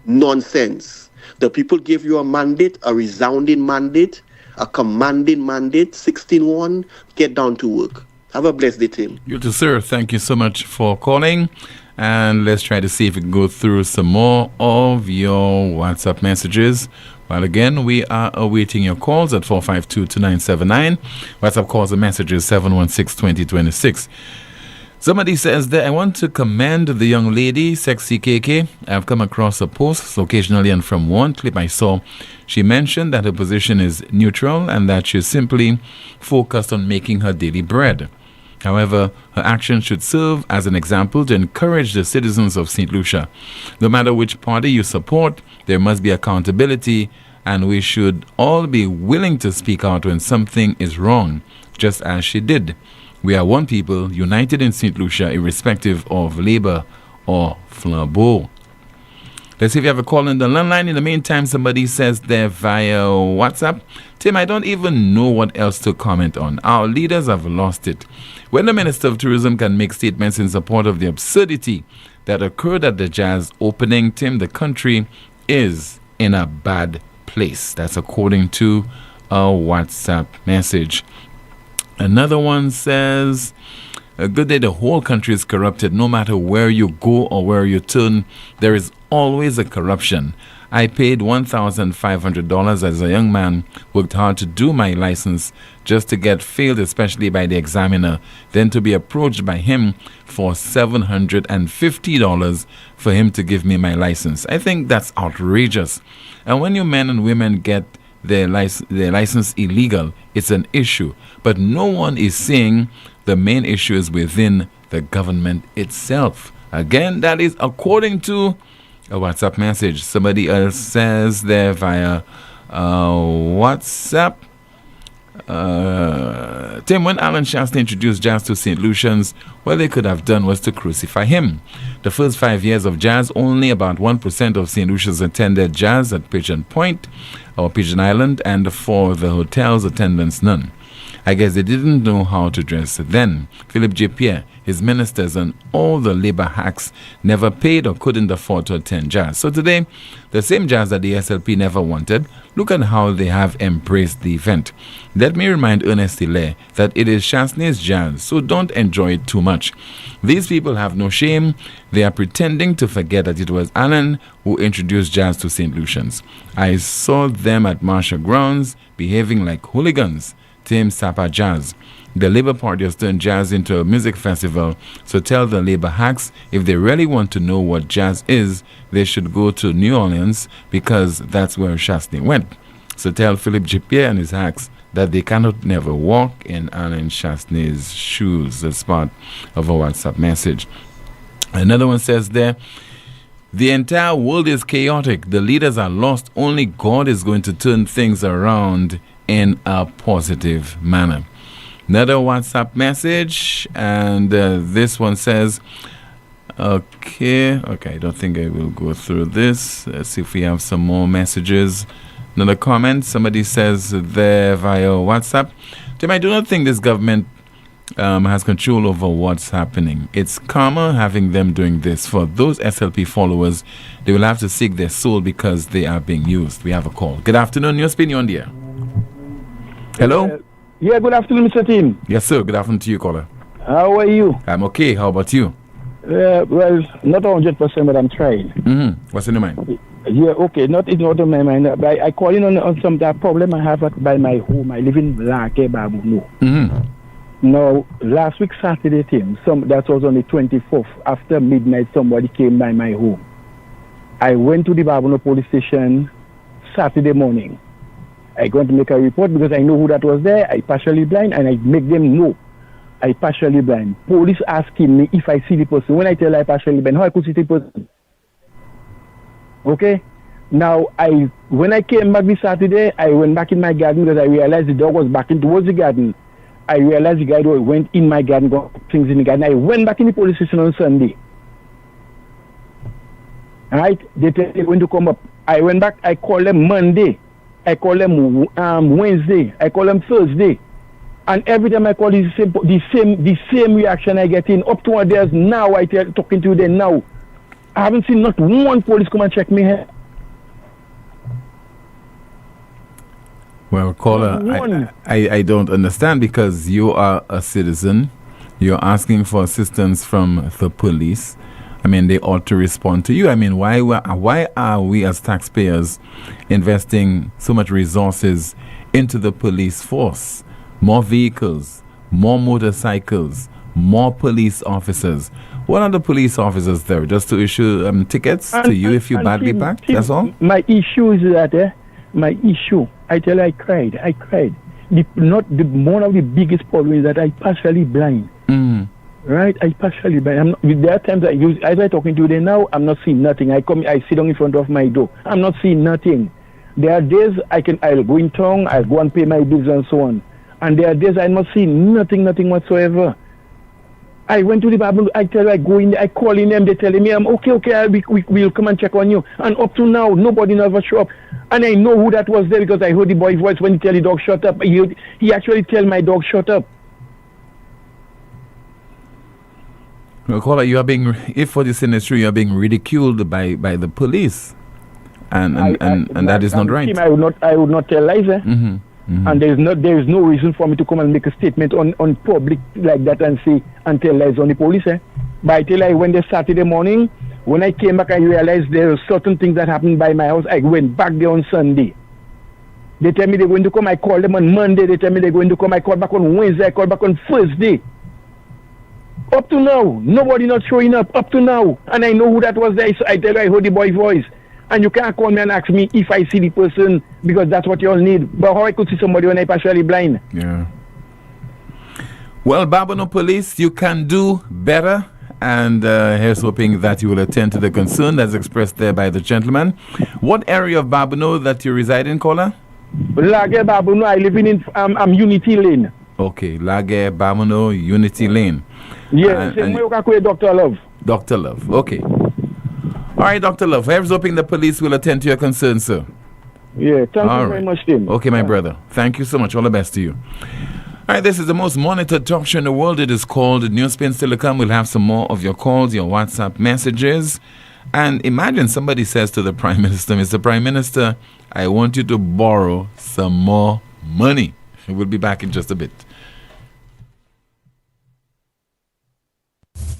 nonsense. The people gave you a mandate, a resounding mandate, a commanding mandate, 16-1, get down to work. Have a blessed day, Tim. You too, sir. Thank you so much for calling. And let's try to see if we can go through some more of your WhatsApp messages. Well, again, we are awaiting your calls at 452-2979. WhatsApp calls and messages 716-2026. Somebody says that I want to commend the young lady, Sexy KK. I've come across her posts occasionally, and from one clip I saw, she mentioned that her position is neutral and that she's simply focused on making her daily bread. However, her actions should serve as an example to encourage the citizens of St. Lucia. No matter which party you support, there must be accountability, and we should all be willing to speak out when something is wrong, just as she did. We are one people, united in St. Lucia, irrespective of Labour or Flambeau. Let's see if you have a call in the landline. In the meantime, somebody says there via WhatsApp, Tim, I don't even know what else to comment on. Our leaders have lost it. When the Minister of Tourism can make statements in support of the absurdity that occurred at the jazz opening, Tim, the country is in a bad place. That's according to a WhatsApp message. Another one says, a good day, the whole country is corrupted. No matter where you go or where you turn, there is always a corruption. I paid $1,500 as a young man, worked hard to do my license just to get failed, especially by the examiner, then to be approached by him for $750 for him to give me my license. I think that's outrageous. And when you men and women get their license illegal, it's an issue. But no one is saying the main issue is within the government itself. Again, that is according to a WhatsApp message. Somebody else says there via WhatsApp. Tim, when Alan Shasta introduced jazz to St. Lucians, what they could have done was to crucify him. The first 5 years of jazz, only about 1% of St. Lucians attended jazz at Pigeon Point or Pigeon Island, and for the hotel's attendance, none. I guess they didn't know how to dress then. Philip J. Pierre, his ministers, and all the labor hacks never paid or couldn't afford to attend jazz. So today, the same jazz that the SLP never wanted, look at how they have embraced the event. Let me remind Ernest Hilaire that it is Chasney's jazz, so don't enjoy it too much. These people have no shame. They are pretending to forget that it was Alan who introduced jazz to St. Lucians. I saw them at Marshall Grounds behaving like hooligans. Tim Sapa Jazz. The Labour Party has turned jazz into a music festival, so tell the Labour hacks if they really want to know what jazz is, they should go to New Orleans because that's where Chasney went. So tell Philip J. Pierre and his hacks that they cannot never walk in Alan Chasney's shoes. That's part of a WhatsApp message. Another one says there, the entire world is chaotic. The leaders are lost. Only God is going to turn things around in a positive manner. Another WhatsApp message, and this one says, okay, I don't think I will go through this. Let's see if we have some more messages. Another comment, somebody says there via WhatsApp, Tim, I do not think this government has control over what's happening. It's karma having them doing this. For those SLP followers, they will have to seek their soul because they are being used. We have a call. Good afternoon, NewsSpin, you're on the air. Hello? Yeah, good afternoon, Mr. Tim. Yes, sir. Good afternoon to you, caller. How are you? I'm okay. How about you? Well, not 100%, but I'm trying. What's in your mind? Yeah, okay. Not in order my mind. I call in on some that problem I have by my home. I live in Lake Babu. Now, last week, Saturday, Tim, that was on the 24th, after midnight, somebody came by my home. I went to the Barbono police station Saturday morning. I going to make a report because I know who that was there. I partially blind, and I make them know I partially blind. Police asking me if I see the person. When I tell I partially blind, how I could see the person? Okay? Now, when I came back this Saturday, I went back in my garden because I realized the dog was backing towards the garden. I realized the guy went in my garden, got things in the garden. I went back in the police station on Sunday. All right? They tell me when to come up. I went back, I called them Monday. I call them Wednesday. I call them Thursday. And every time I call the same reaction I get in. Up to 1 days now, talking to you there now. I haven't seen not one police come and check me here. Well, caller, I don't understand because you are a citizen. You're asking for assistance from the police. I mean, they ought to respond to you. I mean, why are we as taxpayers investing so much resources into the police force? More vehicles, more motorcycles, more police officers. What are the police officers there? Just to issue tickets to you if you badly backed? That's all? My issue is that, I tell you, I cried. One of the biggest problems is that I partially blind. Right? I partially blind. There are times as I'm talking to you there now, I'm not seeing nothing. I sit down in front of my door. I'm not seeing nothing. There are days I'll go in town, I'll go and pay my bills and so on. And there are days I'm not seeing nothing whatsoever. I went to the Bible, I tell you, I go in there, I call in them, they telling me, I'm okay, we'll come and check on you. And up to now, nobody never show up. And I know who that was there because I heard the boy's voice when he tell the dog shut up. He actually tell my dog shut up. Well, caller, you are being, if what you saying is true, you are being ridiculed by the police. And that is not right. I would not tell lies. And there is no reason for me to come and make a statement on public like that and say and tell lies on the police. But I tell you, I went there Saturday morning. When I came back, I realized there were certain things that happened by my house. I went back there on Sunday. They tell me they're going to come. I called them on Monday. They tell me they're going to come. I called back on Wednesday. I called back on Thursday. Up to now, nobody not showing up. Up to now, and I know who that was there. So I tell you, I heard the boy's voice. And you can't call me and ask me if I see the person because that's what you all need. But how I could see somebody when I'm partially blind? Yeah. Well, Barbono Police, you can do better. And here's hoping that you will attend to the concern that's expressed there by the gentleman. What area of Barbono that you reside in, caller? Lage Barbono. I live in Unity Lane. Okay, Lage Barbono, Unity Lane. Yeah, Dr. Love. Dr. Love, okay. All right, Dr. Love, here's hoping the police will attend to your concerns, sir. Yeah, thank you very much, Tim. Okay, my brother. Thank you so much. All the best to you. All right, this is the most monitored talk show in the world. It is called NewsSpin. Still to come. We'll have some more of your calls, your WhatsApp messages. And imagine somebody says to the Prime Minister, Mr. Prime Minister, I want you to borrow some more money. We'll be back in just a bit.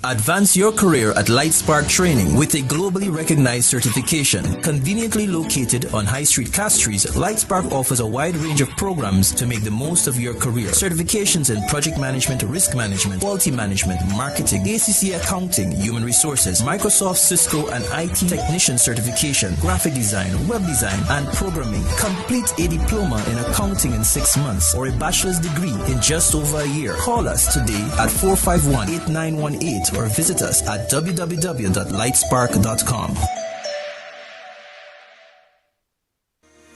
Advance your career at Lightspark Training with a globally recognized certification. Conveniently located on High Street, Castries, Lightspark offers a wide range of programs to make the most of your career. Certifications in project management, risk management, quality management, marketing, ACC accounting, human resources, Microsoft, Cisco, and IT technician certification, graphic design, web design, and programming. Complete a diploma in accounting in 6 months or a bachelor's degree in just over a year. Call us today at 451-8918 or visit us at www.lightspark.com.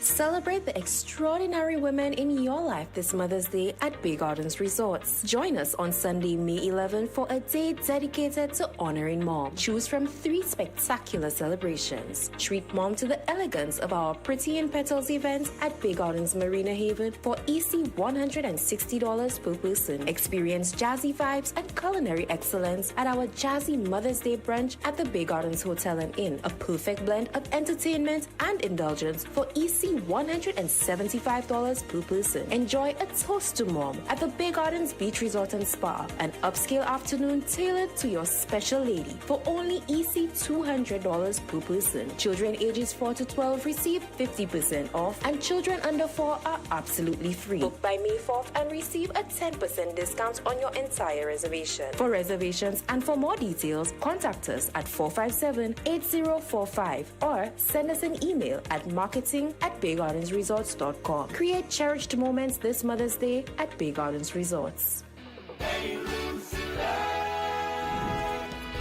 Celebrate the extraordinary women in your life this Mother's Day at Bay Gardens Resorts. Join us on Sunday, May 11 for a day dedicated to honoring Mom. Choose from 3 spectacular celebrations. Treat Mom to the elegance of our Pretty in Petals event at Bay Gardens Marina Haven for EC $160 per person. Experience jazzy vibes and culinary excellence at our Jazzy Mother's Day brunch at the Bay Gardens Hotel and Inn. A perfect blend of entertainment and indulgence for EC $160 $175 per person. Enjoy a toast to mom at the Bay Gardens Beach Resort and Spa, an upscale afternoon tailored to your special lady for only easy $200 per person. Children ages 4 to 12 receive 50% off, and children under 4 are absolutely free. Book by May 4th and receive a 10% discount on your entire reservation. For reservations and for more details, contact us at 457-8045 or send us an email at marketing@baygardensresorts.com. Create cherished moments this Mother's Day at Bay Gardens Resorts.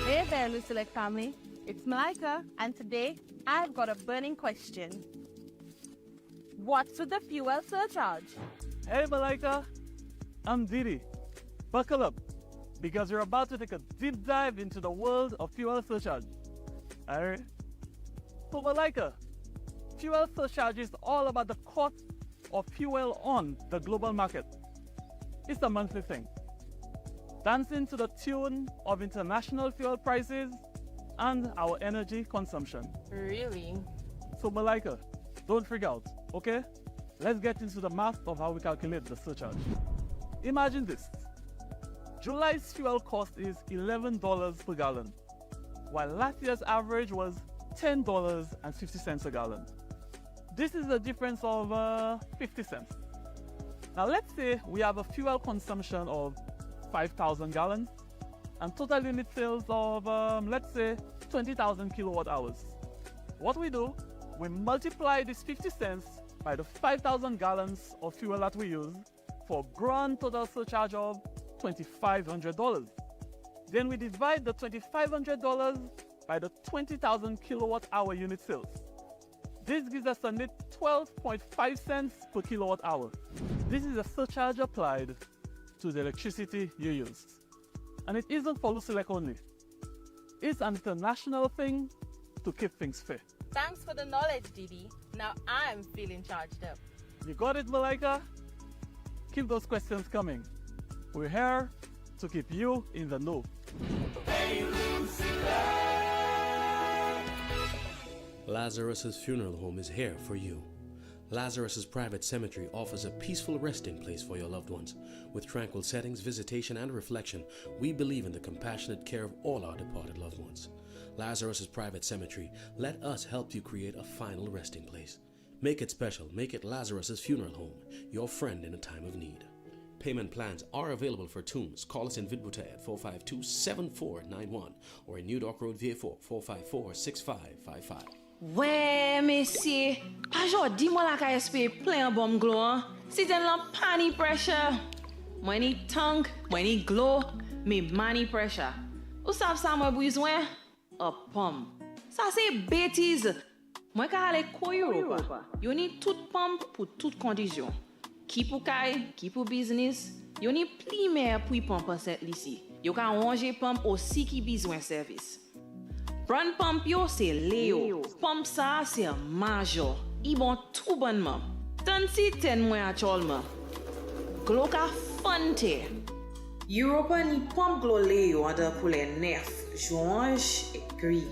Hey there, Lu Select family. It's Malika, and today I've got a burning question. What's with the fuel surcharge? Hey Malika, I'm Didi. Buckle up, because you're about to take a deep dive into the world of fuel surcharge. Alright? So Malika, fuel surcharge is all about the cost of fuel on the global market. It's a monthly thing, dancing to the tune of international fuel prices and our energy consumption. Really? So Malika, don't freak out, okay? Let's get into the math of how we calculate the surcharge. Imagine this. July's fuel cost is $11 per gallon, while last year's average was $10.50 a gallon. This is a difference of 50 cents. Now let's say we have a fuel consumption of 5,000 gallons and total unit sales of, let's say, 20,000 kilowatt hours. What we do, we multiply this 50 cents by the 5,000 gallons of fuel that we use for a grand total surcharge of $2,500. Then we divide the $2,500 by the 20,000 kilowatt hour unit sales. This gives us a net 12.5 cents per kilowatt hour. This is a surcharge applied to the electricity you use. And it isn't for Lucelec only. It's an international thing to keep things fair. Thanks for the knowledge, Didi. Now I'm feeling charged up. You got it, Malika? Keep those questions coming. We're here to keep you in the know. Lazarus's Funeral Home is here for you. Lazarus's Private Cemetery offers a peaceful resting place for your loved ones. With tranquil settings, visitation, and reflection, we believe in the compassionate care of all our departed loved ones. Lazarus's Private Cemetery, let us help you create a final resting place. Make it special. Make it Lazarus's Funeral Home, your friend in a time of need. Payment plans are available for tombs. Call us in Vidbuta at 452-7491 or in New Dock Road, VA4, 454-6555. Ouais, messie, pas jodi moi la ka espérer plein bomb glow, hein. Si t'en la pani pressure. Moi ni tank, moi ni glow, mais money pressure. Ou savez ça moi besoin? A pomme. Ça c'est bêtise. Moi ka aller ko Europa. Yo ni toute pomme pour toute condition. Qui pour kay, qui pour business. Yo ni pli mer pour y pomme cette ici. Yo ka ranger pomme aussi qui besoin service. Prendre pompe yo c'est Léo. Pompe ça c'est major. Ils bon tout bonnement. Tant si ten moins actuellement. Glo ka fonte. Europa ni pompe glo Léo entre pour les 9 juin et gris.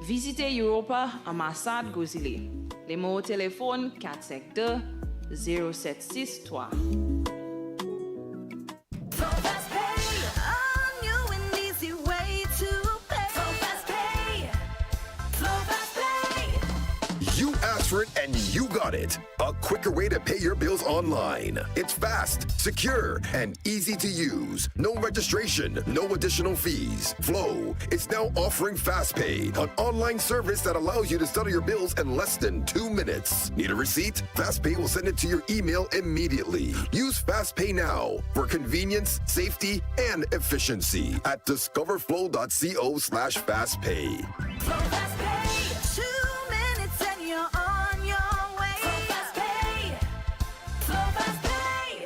Visitez Europa ambassade Gozile. Les mots au téléphone 452 0763. For it and you got it. A quicker way to pay your bills online. It's fast, secure, and easy to use. No registration, no additional fees. Flow is now offering FastPay, an online service that allows you to settle your bills in less than 2 minutes. Need a receipt? FastPay will send it to your email immediately. Use FastPay now for convenience, safety, and efficiency at discoverflow.co/fastpay.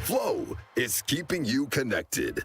Flow is keeping you connected.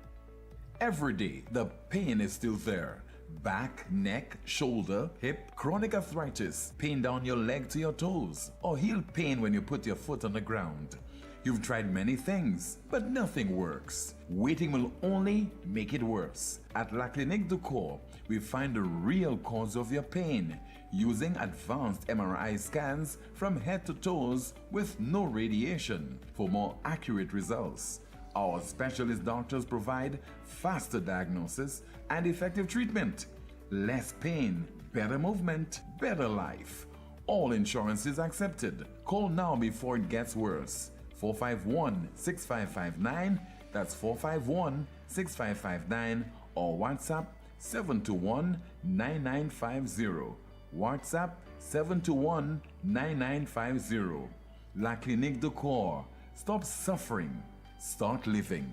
Every day, the pain is still there. Back, neck, shoulder, hip, chronic arthritis, pain down your leg to your toes, or heel pain when you put your foot on the ground. You've tried many things, but nothing works. Waiting will only make it worse. At La Clinique du Corps, we find the real cause of your pain using advanced MRI scans from head to toes with no radiation for more accurate results. Our specialist doctors provide faster diagnosis and effective treatment. Less pain, better movement, better life. All insurance is accepted. Call now before it gets worse. 451-6559, that's 451-6559, or WhatsApp 721-9950. WhatsApp 721-9950. La Clinique du Corps. Stop suffering. Start living.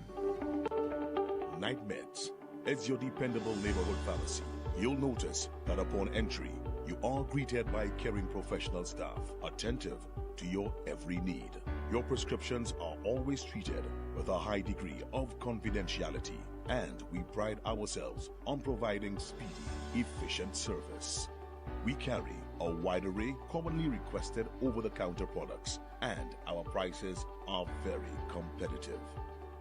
Night Meds is your dependable neighborhood pharmacy. You'll notice that upon entry, you are greeted by caring professional staff, attentive to your every need. Your prescriptions are always treated with a high degree of confidentiality, and we pride ourselves on providing speedy, efficient service. We carry a wide array commonly requested over-the-counter products, and our prices are very competitive.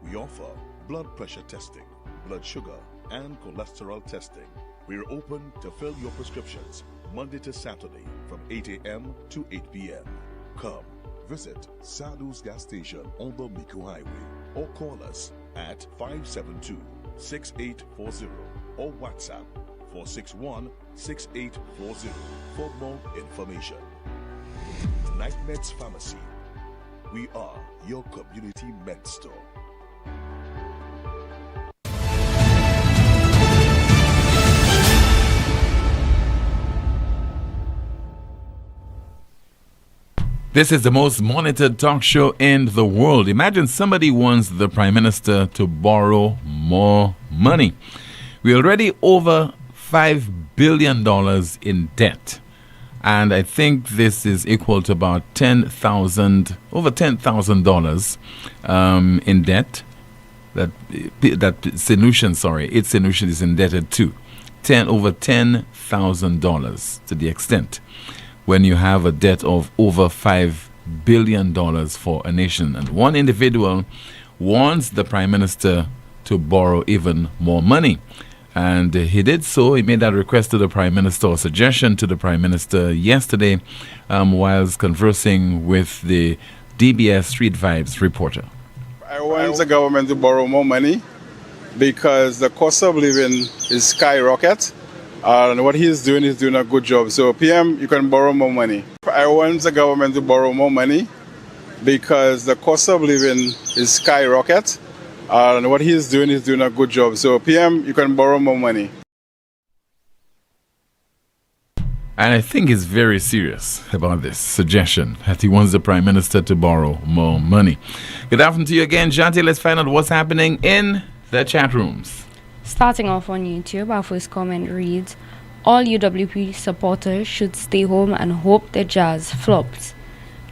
We offer blood pressure testing, blood sugar, and cholesterol testing. We're open to fill your prescriptions Monday to Saturday from 8 a.m. to 8 p.m. Come visit Sadhu's gas station on the Miku Highway or call us at 572-6840 or WhatsApp 461-6840 for more information. Night Meds Pharmacy. We are your community med store. This is the most monitored talk show in the world. Imagine somebody wants the Prime Minister to borrow more money. We're already over $5 billion in debt. And I think this is equal to about over $10,000 in debt that its solution is indebted to. Over $10,000 to the extent when you have a debt of over $5 billion for a nation. And one individual wants the Prime Minister to borrow even more money. And he did so. He made that request to the Prime Minister, or suggestion to the Prime Minister yesterday whilst conversing with the DBS Street Vibes reporter. I want the government to borrow more money because the cost of living is skyrocket. And what he's doing a good job. So PM, you can borrow more money. I want the government to borrow more money because the cost of living is skyrocket. And what he's doing a good job. So PM, you can borrow more money. And I think he's very serious about this suggestion that he wants the Prime Minister to borrow more money. Good afternoon to you again, Janti. Let's find out what's happening in the chat rooms. Starting off on YouTube, our first comment reads, all UWP supporters should stay home and hope the Jazz flops.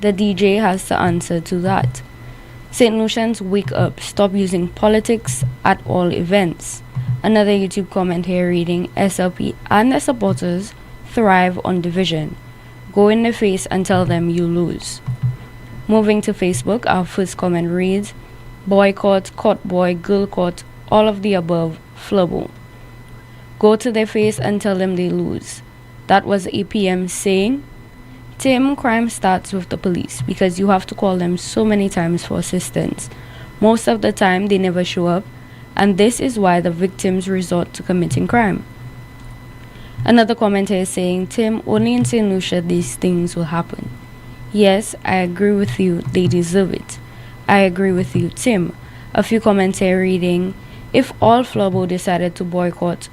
The DJ has the answer to that. St. Lucians, wake up. Stop using politics at all events. Another YouTube comment here reading, SLP and their supporters thrive on division. Go in the face and tell them you lose. Moving to Facebook, our first comment reads, boycott, caught boy, girl caught, all of the above, flubble. Go to their face and tell them they lose. That was APM saying, Tim, crime starts with the police because you have to call them so many times for assistance. Most of the time they never show up, and this is why the victims resort to committing crime. Another commenter is saying, Tim, only in St. Lucia these things will happen. Yes, I agree with you, they deserve it. I agree with you, Tim. A few commentary reading, if all Flobo decided to boycott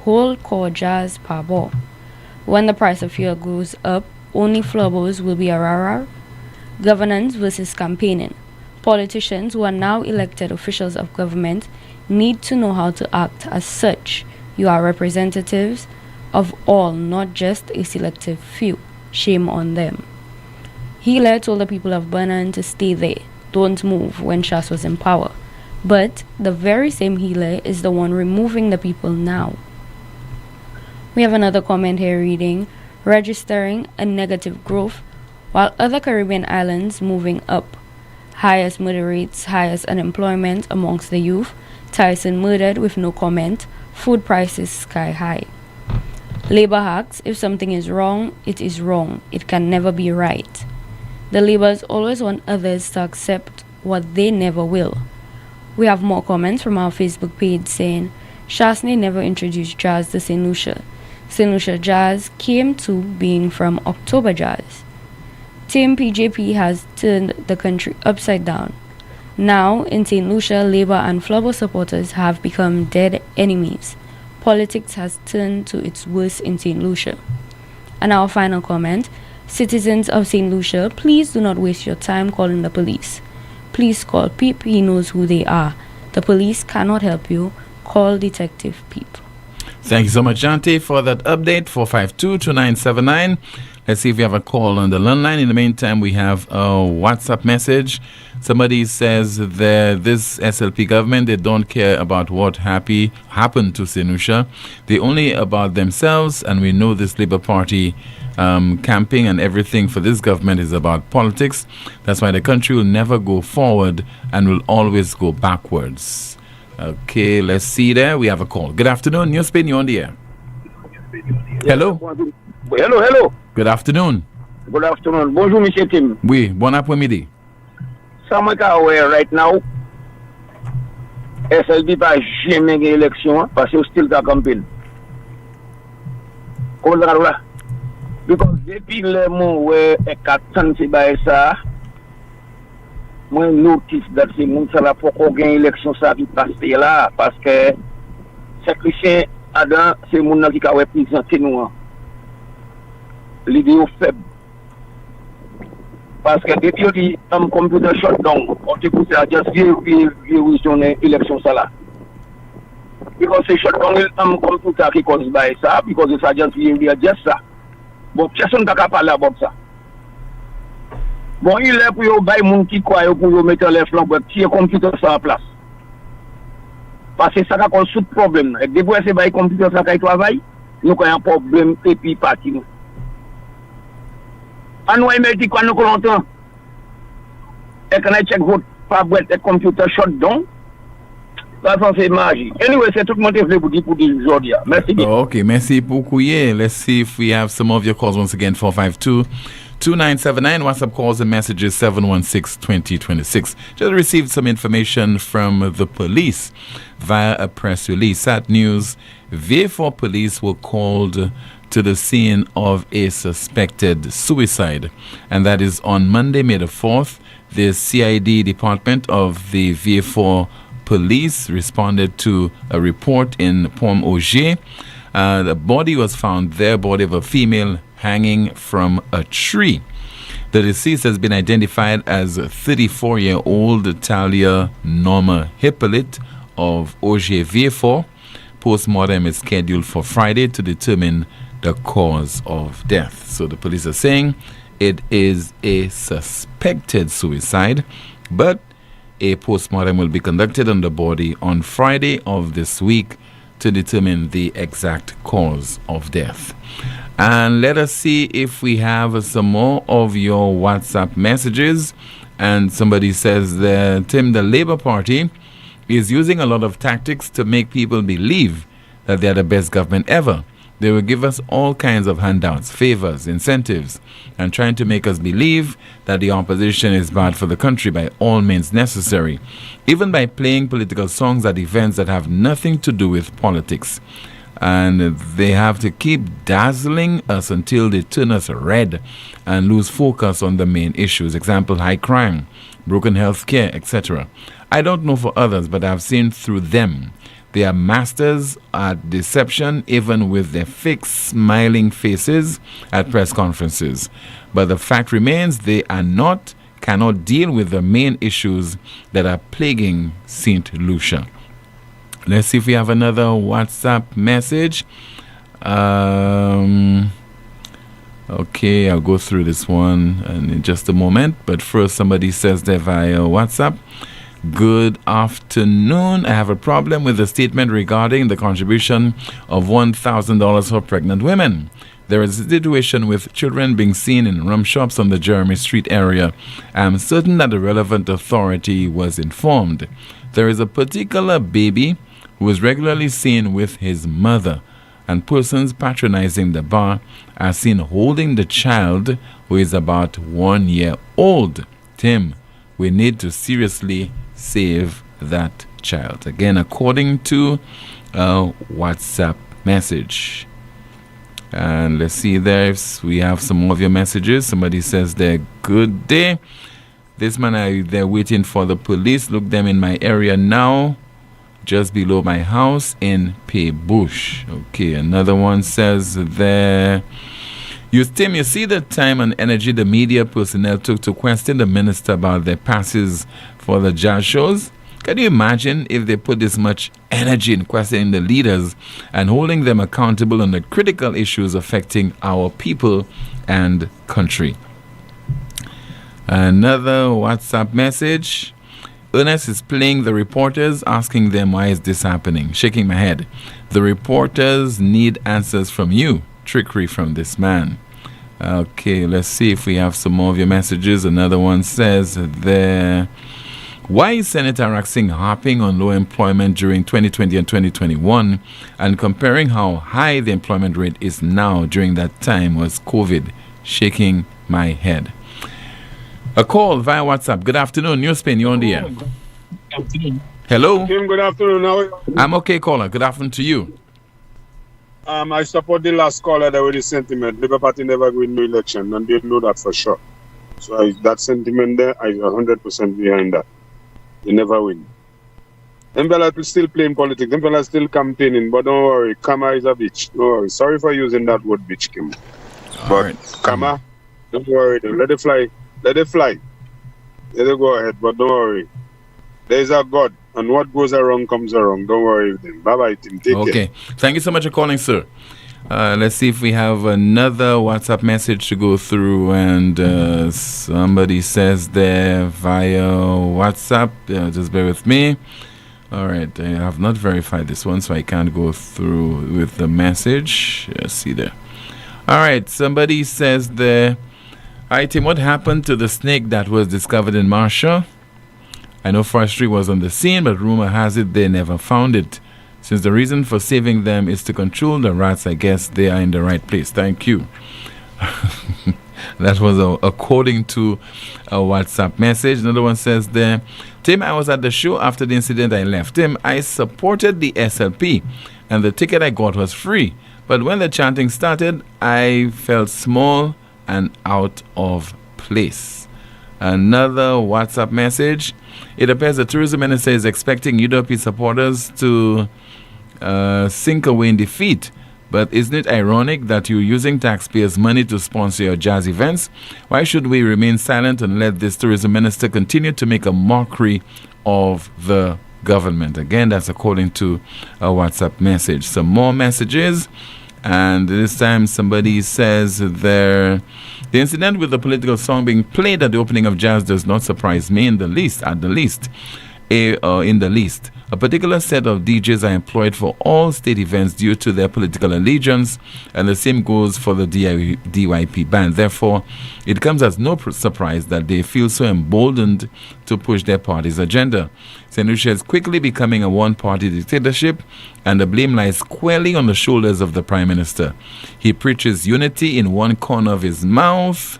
whole core jazz pabo, when the price of fuel goes up, only Flobos will be a governance versus campaigning. Politicians who are now elected officials of government need to know how to act as such. You are representatives of all, not just a selective few. Shame on them. Healer told the people of Vernon to stay there, don't move when Shas was in power. But the very same healer is the one removing the people now. We have another comment here reading, registering a negative growth while other Caribbean islands moving up. highest murder rates, highest unemployment amongst the youth, Tyson murdered with no comment, food prices sky high. Labour asks, if something is wrong, it is wrong. It can never be right. The Labours always want others to accept what they never will. We have more comments from our Facebook page saying, Shasney never introduced jazz to St. Lucia. St. Lucia jazz came to being from October jazz. Team PJP has turned the country upside down. Now, in St. Lucia, Labour and Flubber supporters have become dead enemies. Politics has turned to its worst in St. Lucia. And our final comment, citizens of St. Lucia, please do not waste your time calling the police. Please call Peep, he knows who they are. The police cannot help you. Call Detective Peep. Thank you so much, Jante, for that update. 452-2979. Let's see if we have a call on the landline. In the meantime, we have a WhatsApp message. Somebody says that this SLP government, they don't care about what happened to St. Lucia. They only about themselves, and we know this Labour Party camping and everything for this government is about politics. That's why the country will never go forward and will always go backwards. Okay, let's see there. We have a call. Good afternoon. NewsSpin, you're on the air. Hello. Hello. Good afternoon. Good afternoon. Bonjour, Monsieur Tim. Oui, bon après-midi. Ça m'a aware right now. SLB pas jamais gagné élection parce que still ta campagne. Because depuis le moment où est 400 c'est ba ça, moi notice that c'est mon ça la pour qu'on gagne élection ça qui passe là parce que c'est Christian Adam c'est mon qui va représenter nous. L'idée faible. Parce que depuis que le computer shutdown, on te pousse à juste vérifier l'élection ça là. Because c'est shutdown, le computer qui cause ça, because it's just vérifier ça. Bon, personne n'a qu'à parler about ça. Bon, il est pour les gens qui croient pour mettre les flancs pour tirer le computer ça en place. Parce que ça a cause tout problème. Et depuis que c'est le computer ça qui travaille, nous avons un problème et puis parti nous. And why make it quand nous longtemps? Et quand I check vote par boîte et computer shut down, ça c'est magie. Anyway, c'est tout le monde pour dire aujourd'hui. Merci bien. Okay, merci beaucoup. Yeah, let's see if we have some of your calls once again. 452-2979. WhatsApp calls and messages 716-2026. Just received some information from the police via a press release. Sad news. V4 police were called to the scene of a suspected suicide, and that is on Monday, May the 4th. The CID department of the VA4 police responded to a report in Pomme Auger. The body was found there, body of a female hanging from a tree. The deceased has been identified as 34-year-old Talia Norma Hippolyte of Auger VA4. Postmortem is scheduled for Friday to determine the cause of death. So the police are saying it is a suspected suicide, but a postmortem will be conducted on the body on Friday of this week to determine the exact cause of death. And let us see if we have some more of your WhatsApp messages. And somebody says that, Tim, the Labour Party is using a lot of tactics to make people believe that they are the best government ever. They will give us all kinds of handouts, favors, incentives, and trying to make us believe that the opposition is bad for the country by all means necessary, even by playing political songs at events that have nothing to do with politics. And they have to keep dazzling us until they turn us red and lose focus on the main issues. Example, high crime, broken health care, etc. I don't know for others, but I've seen through them. They are masters at deception, even with their fake smiling faces at press conferences. But the fact remains they cannot deal with the main issues that are plaguing St. Lucia. Let's see if we have another WhatsApp message. Okay, I'll go through this one in just a moment. But first, somebody says there via WhatsApp. Good afternoon. I have a problem with the statement regarding the contribution of $1,000 for pregnant women. There is a situation with children being seen in rum shops on the Jeremy Street area. I am certain that the relevant authority was informed. There is a particular baby who is regularly seen with his mother, and persons patronizing the bar are seen holding the child who is about 1 year old. Tim, we need to seriously save that child. Again, according to a WhatsApp message. And let's see there if we have some more of your messages. Somebody says there, good day. This man, they're waiting for the police. Look them in my area now, just below my house in Paybush. Okay, another one says there, Tim, you see the time and energy the media personnel took to question the minister about their passes for the jazz shows? Can you imagine if they put this much energy in questioning the leaders and holding them accountable on the critical issues affecting our people and country? Another WhatsApp message. Ernest is playing the reporters, asking them why is this happening. Shaking my head. The reporters need answers from you. Trickery from this man. Okay, let's see if we have some more of your messages. Another one says there, why is Senator Raksing harping on low employment during 2020 and 2021 and comparing how high the employment rate is now during that time was COVID? Shaking my head. A call via WhatsApp. Good afternoon, NewsSpin, you're on the air. Good afternoon. Hello? Kim, good afternoon. How are you? I'm okay, caller. Good afternoon to you. I support the last caller there with the sentiment. Labour Party never win no election, and they know that for sure. So that sentiment there, I'm 100% behind that. They never win. Them fellas still playing politics. Them fellas still campaigning, but don't worry. Kama is a bitch. Don't worry. Sorry for using that word, bitch, Kim. But Kama, don't worry. Let it fly. Let it fly. Let it go ahead, but don't worry. There is a God, and what goes around comes around. Don't worry with him. Bye-bye, Tim. Take care. Okay. Thank you so much for calling, sir. Let's see if we have another WhatsApp message to go through. And somebody says there via WhatsApp. Just bear with me. All right. I have not verified this one, so I can't go through with the message. Let's see there. All right. Somebody says there, hi, Tim, what happened to the snake that was discovered in Marshall? I know forestry was on the scene, but rumor has it they never found it. Since the reason for saving them is to control the rats, I guess they are in the right place. Thank you. That was according to a WhatsApp message. Another one says there, Tim, I was at the show after the incident. I left. Tim, I supported the SLP and the ticket I got was free. But when the chanting started, I felt small and out of place. Another WhatsApp message. It appears the tourism minister is expecting UWP supporters to sink away in defeat. But isn't it ironic that you're using taxpayers' money to sponsor your jazz events? Why should we remain silent and let this tourism minister continue to make a mockery of the government? Again, that's according to a WhatsApp message. Some more messages. And this time somebody says there, the incident with the political song being played at the opening of jazz does not surprise me in the least. A particular set of DJs are employed for all state events due to their political allegiance, and the same goes for the DYP band. Therefore, it comes as no surprise that they feel so emboldened to push their party's agenda. St. Lucia is quickly becoming a one-party dictatorship, and the blame lies squarely on the shoulders of the Prime Minister. He preaches unity in one corner of his mouth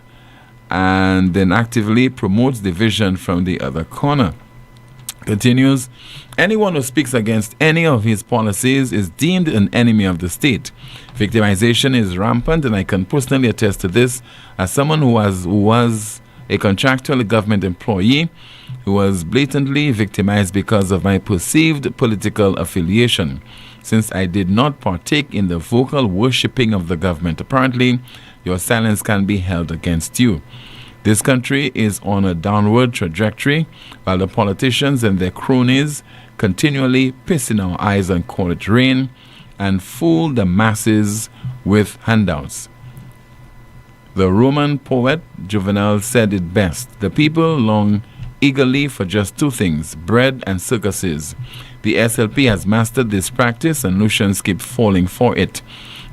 and then actively promotes division from the other corner. Continues, anyone who speaks against any of his policies is deemed an enemy of the state. Victimization is rampant, and I can personally attest to this as someone who was a contractual government employee who was blatantly victimized because of my perceived political affiliation. Since I did not partake in the vocal worshipping of the government, apparently your silence can be held against you. This country is on a downward trajectory, while the politicians and their cronies continually piss in our eyes and call it rain and fool the masses with handouts. The Roman poet Juvenal said it best. The people long eagerly for just two things, bread and circuses. The SLP has mastered this practice and Lucians keep falling for it.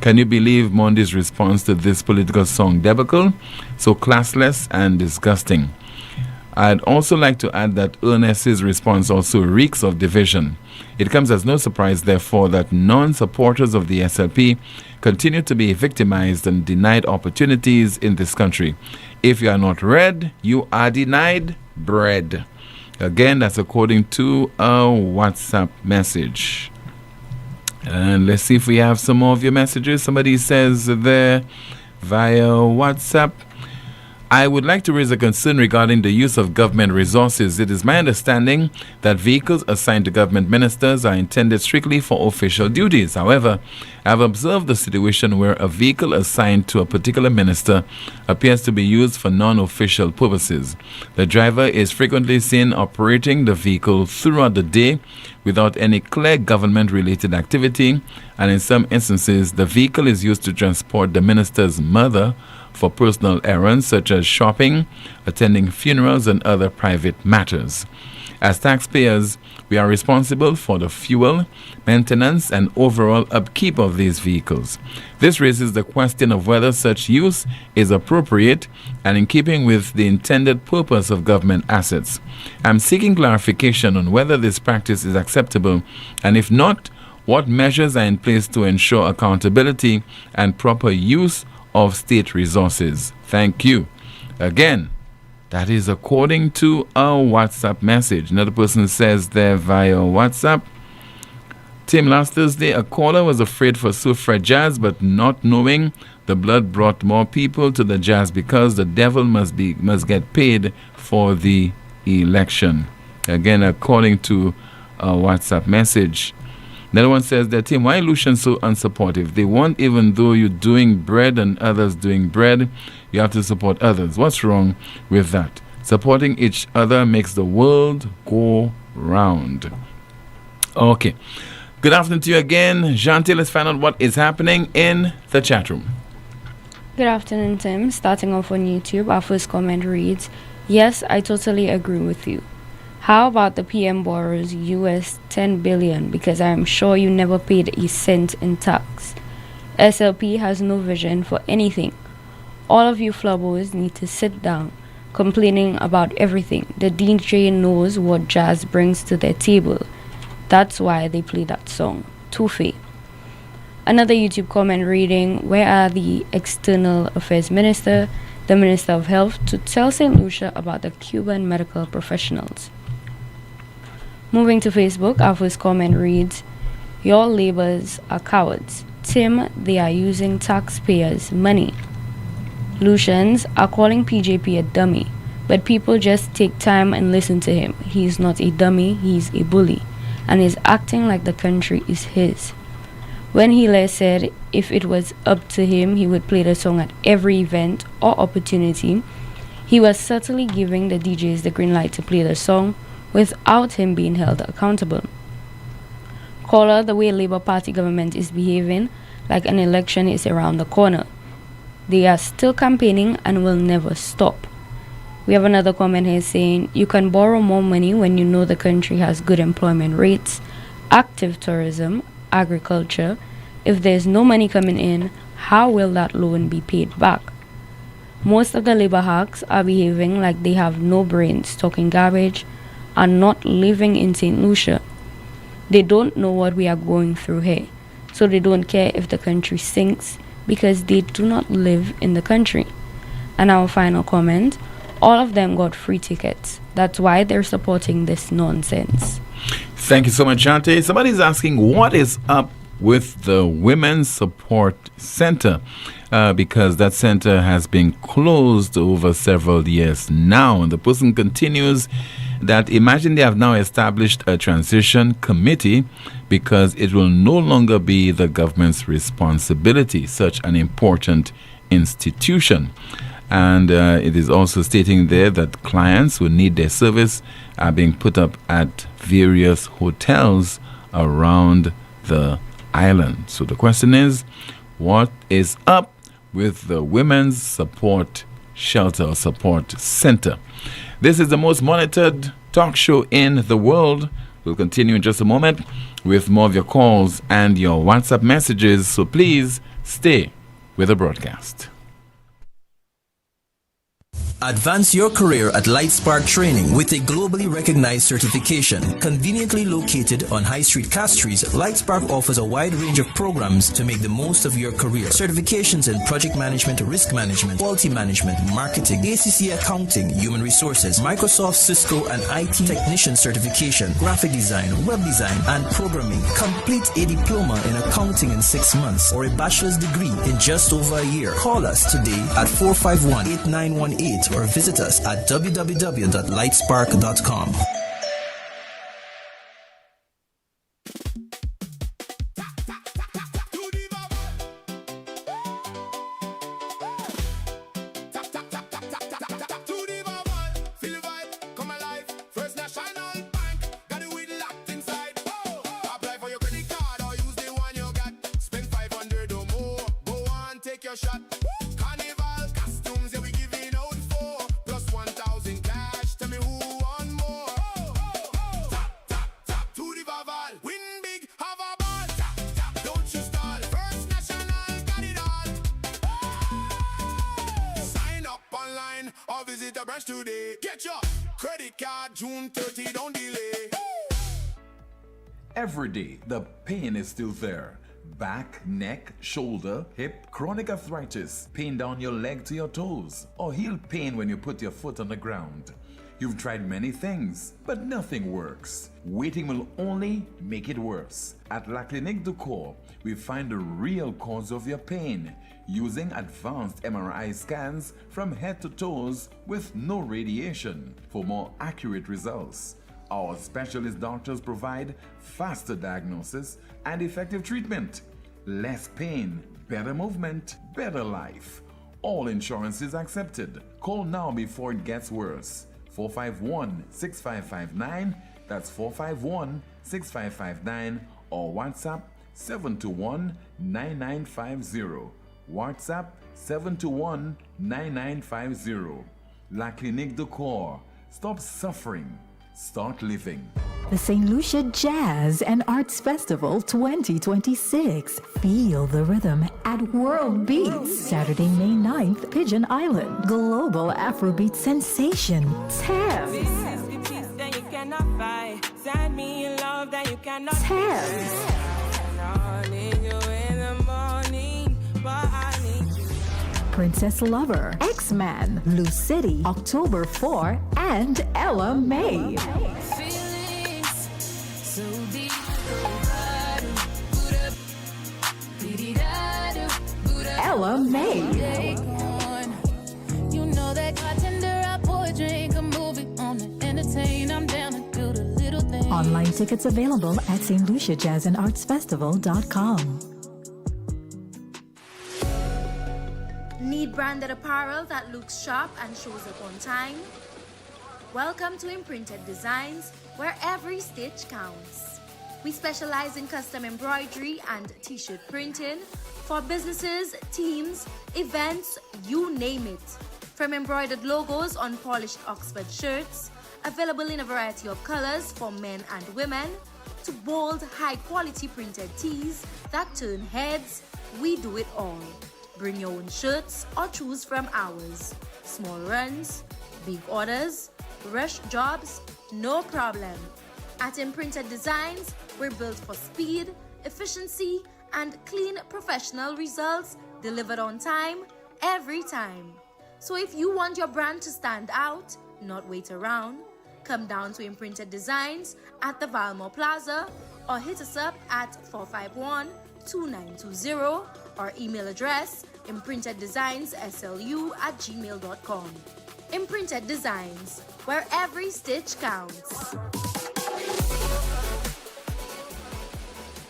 Can you believe Mondi's response to this political song debacle? So classless and disgusting. I'd also like to add that Ernest's response also reeks of division. It comes as no surprise, therefore, that non-supporters of the SLP continue to be victimized and denied opportunities in this country. If you are not red, you are denied bread. Again, that's according to a WhatsApp message. And let's see if we have some more of your messages. Somebody says there via WhatsApp, I would like to raise a concern regarding the use of government resources. It is my understanding that vehicles assigned to government ministers are intended strictly for official duties. However, I have observed a situation where a vehicle assigned to a particular minister appears to be used for non-official purposes. The driver is frequently seen operating the vehicle throughout the day without any clear government-related activity, and in some instances, the vehicle is used to transport the minister's mother for personal errands such as shopping, attending funerals, and other private matters. As taxpayers, we are responsible for the fuel, maintenance, and overall upkeep of these vehicles. This raises the question of whether such use is appropriate and in keeping with the intended purpose of government assets. I'm seeking clarification on whether this practice is acceptable, and if not, what measures are in place to ensure accountability and proper use of state resources. Thank you. Again, that is according to a WhatsApp message. Another person says there via WhatsApp, Tim, last Thursday a caller was afraid for suffrage jazz, but not knowing the blood brought more people to the jazz because the devil must get paid for the election. Again, according to a WhatsApp message. Another one says that, Tim, why Lucian so unsupportive? They want, even though you're doing bread and others doing bread, you have to support others. What's wrong with that? Supporting each other makes the world go round. Okay. Good afternoon to you again. Janté, let's find out what is happening in the chat room. Good afternoon, Tim. Starting off on YouTube, our first comment reads, yes, I totally agree with you. How about the PM borrows US $10 billion because I am sure you never paid a cent in tax. SLP has no vision for anything. All of you flubbos need to sit down, complaining about everything. The DJ knows what jazz brings to their table. That's why they play that song. Tufe. Another YouTube comment reading, where are the External Affairs Minister, the Minister of Health, to tell St. Lucia about the Cuban medical professionals? Moving to Facebook, our first comment reads, your laborers are cowards. Tim, they are using taxpayers' money. Lucians are calling PJP a dummy, but people just take time and listen to him. He's not a dummy, he's a bully, and is acting like the country is his. When Hilaire said if it was up to him, he would play the song at every event or opportunity, he was subtly giving the DJs the green light to play the song without him being held accountable. Caller, the way Labour Party government is behaving like an election is around the corner. They are still campaigning and will never stop. We have another comment here saying, you can borrow more money when you know the country has good employment rates, active tourism, agriculture. If there's no money coming in, how will that loan be paid back? Most of the Labour hacks are behaving like they have no brains, talking garbage, and not living in St. Lucia. They don't know what we are going through here, so they don't care if the country sinks because they do not live in the country. And our final comment, all of them got free tickets. That's why they're supporting this nonsense. Thank you so much, Jante. Somebody's asking what is up with the Women's Support Center because that center has been closed over several years now. And the person continues that imagine they have now established a transition committee because it will no longer be the government's responsibility, such an important institution. And it is also stating there that clients who need their service are being put up at various hotels around the island. So the question is, what is up with the Women's Support Shelter or Support Center? This is the most monitored talk show in the world. We'll continue in just a moment with more of your calls and your WhatsApp messages. So please Stay with the broadcast. Advance your career at LightSpark Training with a globally recognized certification. Conveniently located on High Street, Castries, LightSpark offers a wide range of programs to make the most of your career. Certifications in project management, risk management, quality management, marketing, ACC accounting, human resources, Microsoft, Cisco, and IT technician certification, graphic design, web design, and programming. Complete a diploma in accounting in 6 months or a bachelor's degree in just over a year. Call us today at 451-8918 or visit us at www.lightspark.com. Today, get your credit card June 30, don't delay. Every day, the pain is still there. Back, neck, shoulder, hip, chronic arthritis, pain down your leg to your toes, or heel pain when you put your foot on the ground. You've tried many things, but nothing works. Waiting will only make it worse. At La Clinique du Corps, we find the real cause of your pain using advanced MRI scans from head to toes with no radiation for more accurate results. Our specialist doctors provide faster diagnosis and effective treatment. Less pain, better movement, better life. All insurance is accepted. Call now before it gets worse. 451-6559, that's 451-6559, or WhatsApp 721-9950. WhatsApp 721-9950. La Clinique du Corps. Stop suffering. Start living. The St. Lucia Jazz and Arts Festival 2026. Feel the rhythm at World Beats. Saturday, May 9th, Pigeon Island. Global Afrobeat sensation, Thames. Thames. Princess Lover, X-Man, Blue City, October 4, and Ella May. Ella May. You know that bartender, I pour a drink, a movie on to entertain. I'm down to do the little things. Online tickets available at stluciajazzandartsfestival.com. Need branded apparel that looks sharp and shows up on time? Welcome to Imprinted Designs, where every stitch counts. We specialize in custom embroidery and t-shirt printing for businesses, teams, events, you name it. From embroidered logos on polished Oxford shirts, available in a variety of colors for men and women, to bold, high-quality printed tees that turn heads, we do it all. Bring your own shirts or choose from ours. Small runs, big orders, rush jobs, no problem. At Imprinted Designs, we're built for speed, efficiency, and clean professional results delivered on time, every time. So if you want your brand to stand out, not wait around, come down to Imprinted Designs at the Valmore Plaza or hit us up at 451-2920 or email address imprinteddesignsSLU@gmail.com. Imprinted Designs, where every stitch counts.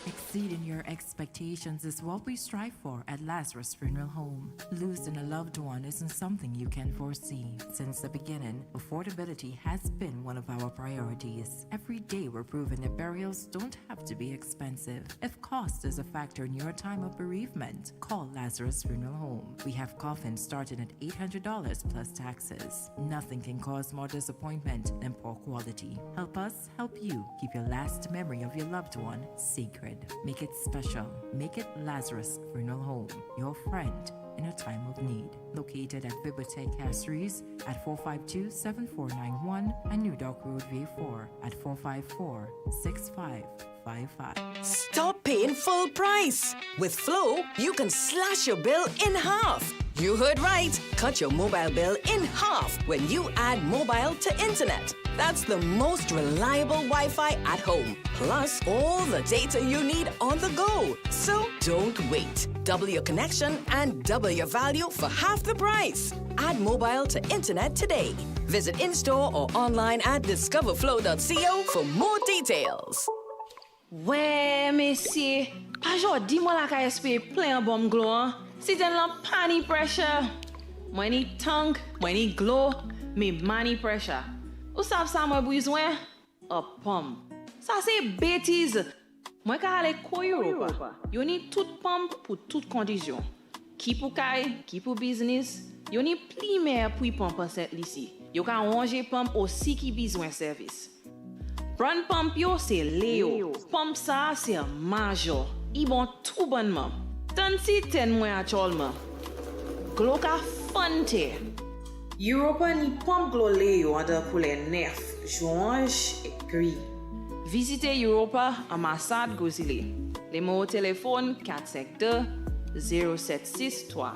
Exceeding your expectations is what we strive for at Lazarus Funeral Home. Losing a loved one isn't something you can foresee. Since the beginning, affordability has been one of our priorities. Every day we're proving that burials don't have to be expensive. If cost is a factor in your time of bereavement, call Lazarus Funeral Home. We have coffins starting at $800 plus taxes. Nothing can cause more disappointment than poor quality. Help us help you keep your last memory of your loved one sacred. Make it special. Make it Lazarus Funeral Home, your friend in a time of need. Located at Bibliotheque Castries at 452-7491 and New Dock Road V4 at 454-6555. Stop paying full price. With Flow, you can slash your bill in half. You heard right. Cut your mobile bill in half when you add mobile to internet. That's the most reliable Wi-Fi at home. Plus, all the data you need on the go. So don't wait. Double your connection and double your value for half the price. Add mobile to internet today. Visit in-store or online at discoverflow.co for more details. Ouais, messieurs, pas jodi moi la ka espérer plein bon glow. Si t'en la pani pressure. Moi ni tongue, moi ni glow, me money pressure. Ou savez ça moi besoin? A pomme. Ça c'est bêtise. Moi ka aller ko Europa. Yo ni toute pomme pour toute condition. Qui pour kay, qui pour business. Yo ni pli mer pour pomme cette ici. Yo ka ranger pomme aussi qui besoin service. Prendre pomme yo c'est Léo. Pomme ça c'est major. I bon tout bonnement. Tant si ten moi actuellement. Glo ka fonte. Europa ni pomme glo Léo under pour les 9, orange et gris. Visitez Europa ambassade Gozile. Les mots au téléphone 452-0763.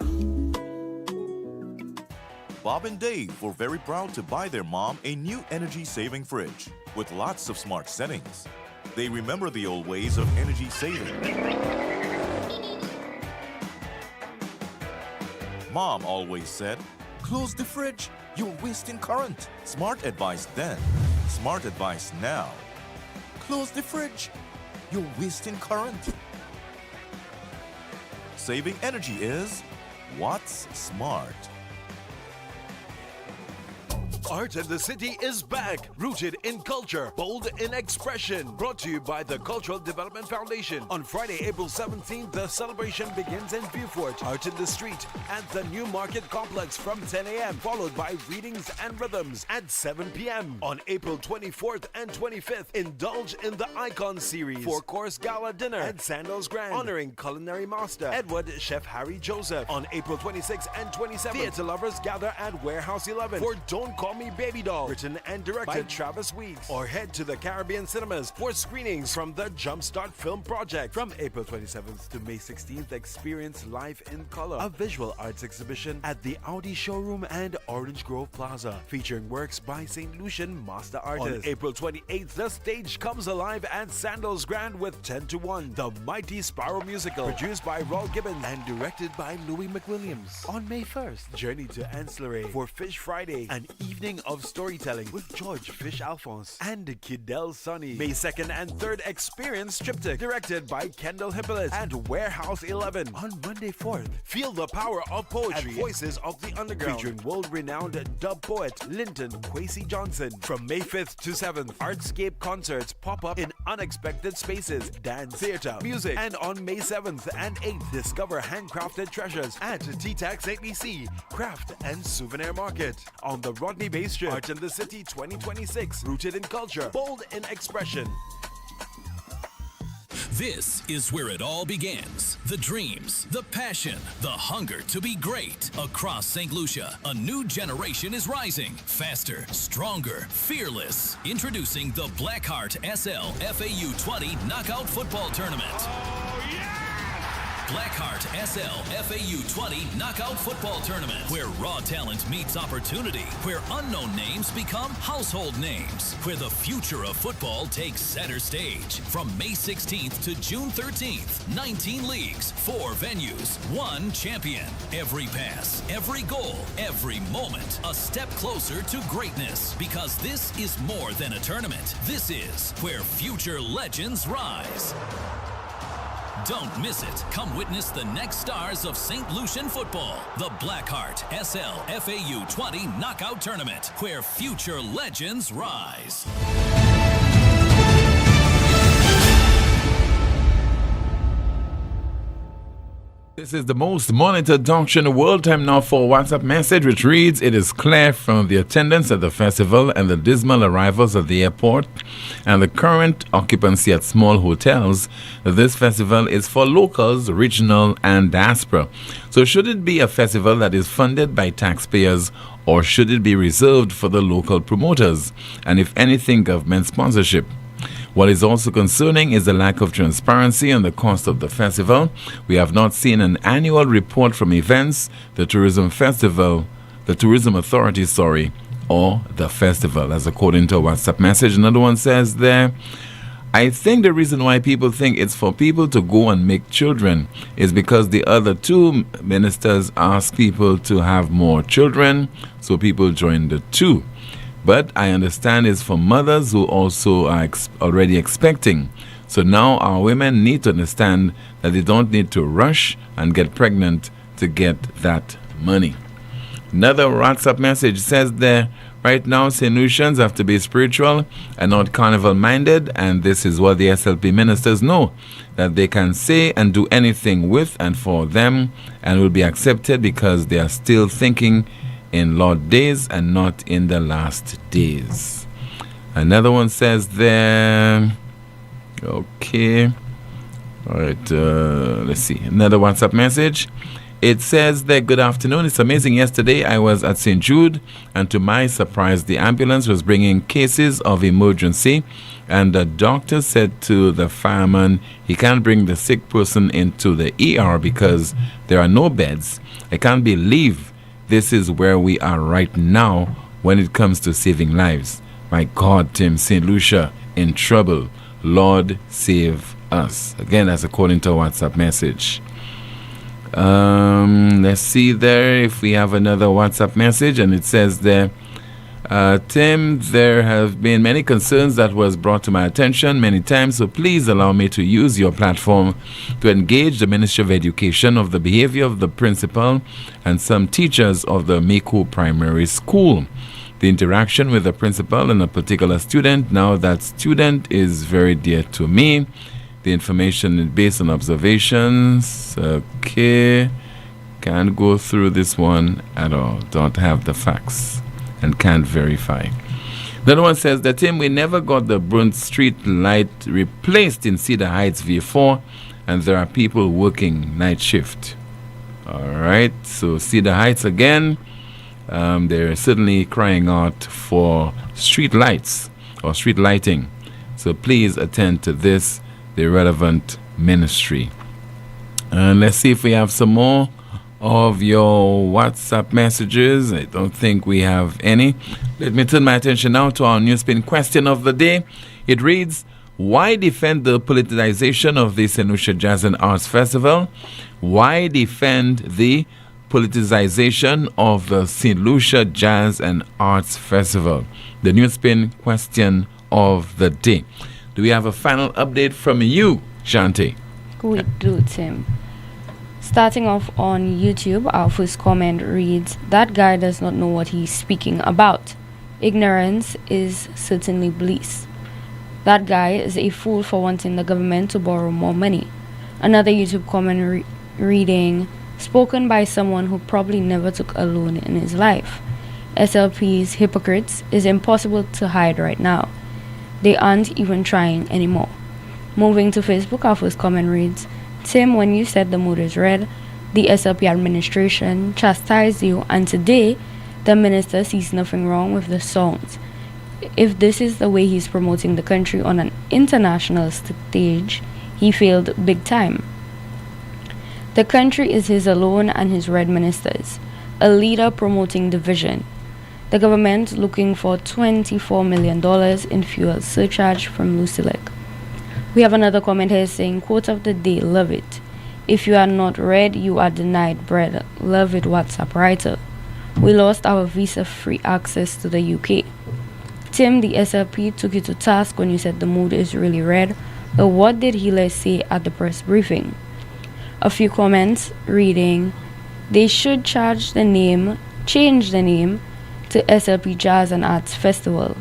Bob and Dave were very proud to buy their mom a new energy-saving fridge with lots of smart settings. They remember the old ways of energy saving. Mom always said, "Close the fridge, you're wasting current." Smart advice then, smart advice now. Close the fridge, you're wasting current. Saving energy is what's smart. Art in the City is back, rooted in culture, bold in expression. Brought to you by the Cultural Development Foundation. On Friday, April 17th, the celebration begins in Beaufort. Art in the Street at the New Market Complex from 10 a.m., followed by readings and rhythms at 7 p.m. On April 24th and 25th, indulge in the Icon Series 4-course gala dinner at Sandals Grand, honoring culinary master Edward Chef Harry Joseph. On April 26th and 27th, theater lovers gather at Warehouse 11 for Don't Call Me Baby Doll, written and directed by Travis Weeks. Or head to the Caribbean Cinemas for screenings from the Jumpstart Film Project. From April 27th to May 16th, experience Life in Color, a visual arts exhibition at the Audi Showroom and Orange Grove Plaza, featuring works by St. Lucian master artists. On April 28th, the stage comes alive at Sandals Grand with 10 to 1, the Mighty Sparrow musical, produced by Raul Gibbons and directed by Louis McWilliams. On May 1st, journey to Ancillary for Fish Friday, an evening of storytelling with George Fish Alphonse and Kidel Sonny. May 2nd and 3rd, experience Triptych, directed by Kendall Hippolyte at Warehouse 11. On Monday 4th, feel the power of poetry at Voices of the Underground, featuring world-renowned dub poet Linton Kwesi Johnson. From May 5th to 7th, Artscape concerts pop up in unexpected spaces, dance, theater, music. And on May 7th and 8th, discover handcrafted treasures at T-Tax ABC, Craft and Souvenir Market. On the Rodney Bay Strip, Art in the City 2026, rooted in culture, bold in expression. This is where it all begins. The dreams, the passion, the hunger to be great. Across St. Lucia, a new generation is rising. Faster, stronger, fearless. Introducing the Blackheart SL FAU 20 Knockout Football Tournament. Blackheart SL FAU 20 Knockout Football Tournament, where raw talent meets opportunity, where unknown names become household names, where the future of football takes center stage. From May 16th to June 13th, 19 leagues, 4 venues, 1 champion. Every pass, every goal, every moment, a step closer to greatness. Because this is more than a tournament. This is where future legends rise. Don't miss it. Come witness the next stars of St. Lucian football. The Blackheart SL FAU 20 Knockout Tournament, where future legends rise. This is the most monitored talk show in the world. Time now for WhatsApp message, which reads, "It is clear from the attendance at the festival and the dismal arrivals at the airport and the current occupancy at small hotels that this festival is for locals, regional and diaspora. So should it be a festival that is funded by taxpayers, or should it be reserved for the local promoters? And if anything, government sponsorship? What is also concerning is the lack of transparency on the cost of the festival. We have not seen an annual report from events, the tourism authority, or the festival," as according to a WhatsApp message. Another one says there, "I think the reason why people think it's for people to go and make children is because the other two ministers ask people to have more children, so people join the two. But I understand it's for mothers who also are already expecting. So now our women need to understand that they don't need to rush and get pregnant to get that money." Another WhatsApp message says there, "Right now, St. Lucians have to be spiritual and not carnival-minded, and this is what the SLP ministers know, that they can say and do anything with and for them and will be accepted because they are still thinking in Lord days and not in the last days." Another one says there, okay, all right, let's see, another WhatsApp message. It says there, "Good afternoon. It's amazing. Yesterday I was at St. Jude, and to my surprise, the ambulance was bringing cases of emergency, and the doctor said to the fireman he can't bring the sick person into the ER because there are no beds. I can't believe this is where we are right now when it comes to saving lives. My God, Tim, St. Lucia in trouble. Lord, save us." Again, that's according to a WhatsApp message. Let's see there if we have another WhatsApp message, and it says there, "Tim, there have been many concerns that was brought to my attention many times, so please allow me to use your platform to engage the Ministry of Education of the behavior of the principal and some teachers of the Miko Primary School. The interaction with the principal and a particular student, now that student is very dear to me. The information is based on observations." Okay, can't go through this one at all. Don't have the facts and can't verify. Another one says that, "Tim, we never got the Brunt Street light replaced in Cedar Heights V4, and there are people working night shift." All right, so Cedar Heights again, they're certainly crying out for street lights or street lighting. So please attend to this, the relevant ministry. And let's see if we have some more of your WhatsApp messages. I don't think we have any. Let me turn my attention now to our NewsSpin question of the day. It reads, "Why defend the politicization of the St. Lucia Jazz and Arts Festival? Why defend the politicization of the St. Lucia Jazz and Arts Festival?" The NewsSpin question of the day. Do we have a final update from you, Shanti? We do, Tim. Starting off on YouTube, our first comment reads, "That guy does not know what he's speaking about. Ignorance is certainly bliss. That guy is a fool for wanting the government to borrow more money." Another YouTube comment reading, "Spoken by someone who probably never took a loan in his life. SLP's hypocrites is impossible to hide right now. They aren't even trying anymore." Moving to Facebook, our first comment reads, "Tim, when you said the mood is red, the SLP administration chastised you, and today the minister sees nothing wrong with the songs. If this is the way he's promoting the country on an international stage, he failed big time. The country is his alone and his red ministers, a leader promoting division. The government looking for $24 million in fuel surcharge from Lucilic." We have another comment here saying, "Quote of the day, love it. If you are not red, you are denied bread. Love it, WhatsApp writer. We lost our visa-free access to the UK. Tim, the SLP took you to task when you said the mood is really red, but what did Hila say at the press briefing?" A few comments reading, "They should change the name to SLP Jazz and Arts Festival.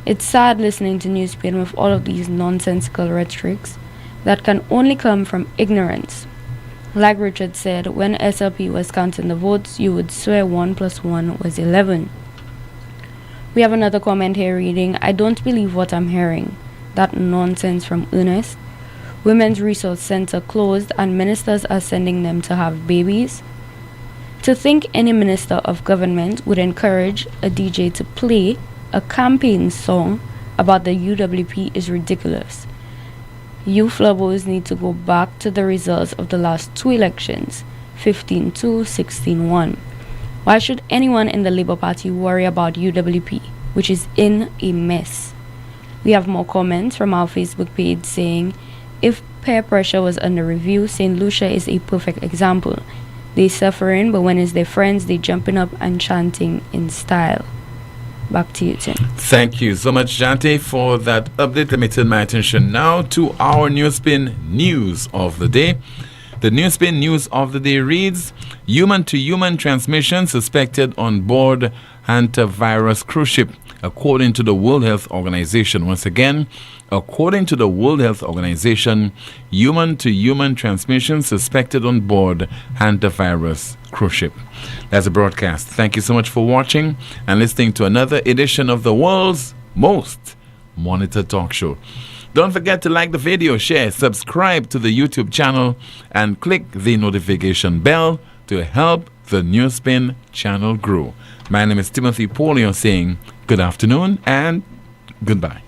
It's sad listening to NewsSpin with all of these nonsensical rhetorics that can only come from ignorance. Like Richard said, when SLP was counting the votes, you would swear 1 + 1 was 11. We have another comment here reading, I don't believe what I'm hearing. That nonsense from Ernest. Women's Resource Center closed and ministers are sending them to have babies. To think any minister of government would encourage a DJ to play a campaign song about the UWP is ridiculous. You flubos need to go back to the results of the last 2 elections, 15-2, 16-1. Why should anyone in the Labour Party worry about UWP, which is in a mess? We have more comments from our Facebook page saying, if peer pressure was under review, St. Lucia is a perfect example. They suffering, but when it's their friends, they jumping up and chanting in style. Back to you, Tim. Thank you so much, Jante, for that update. Let me turn my attention now to our NewsSpin news of the day. The NewsSpin news of the day reads, human-to-human transmission suspected on board hantavirus cruise ship, according to the World Health Organization. Once again, according to the World Health Organization, human-to-human transmission suspected on board hantavirus cruise ship. That's a broadcast. Thank you so much for watching and listening to another edition of the world's most monitored talk show. Don't forget to like the video, share, subscribe to the YouTube channel, and click the notification bell to help the NewsSpin channel grow. My name is Timothy Poleon saying good afternoon and goodbye.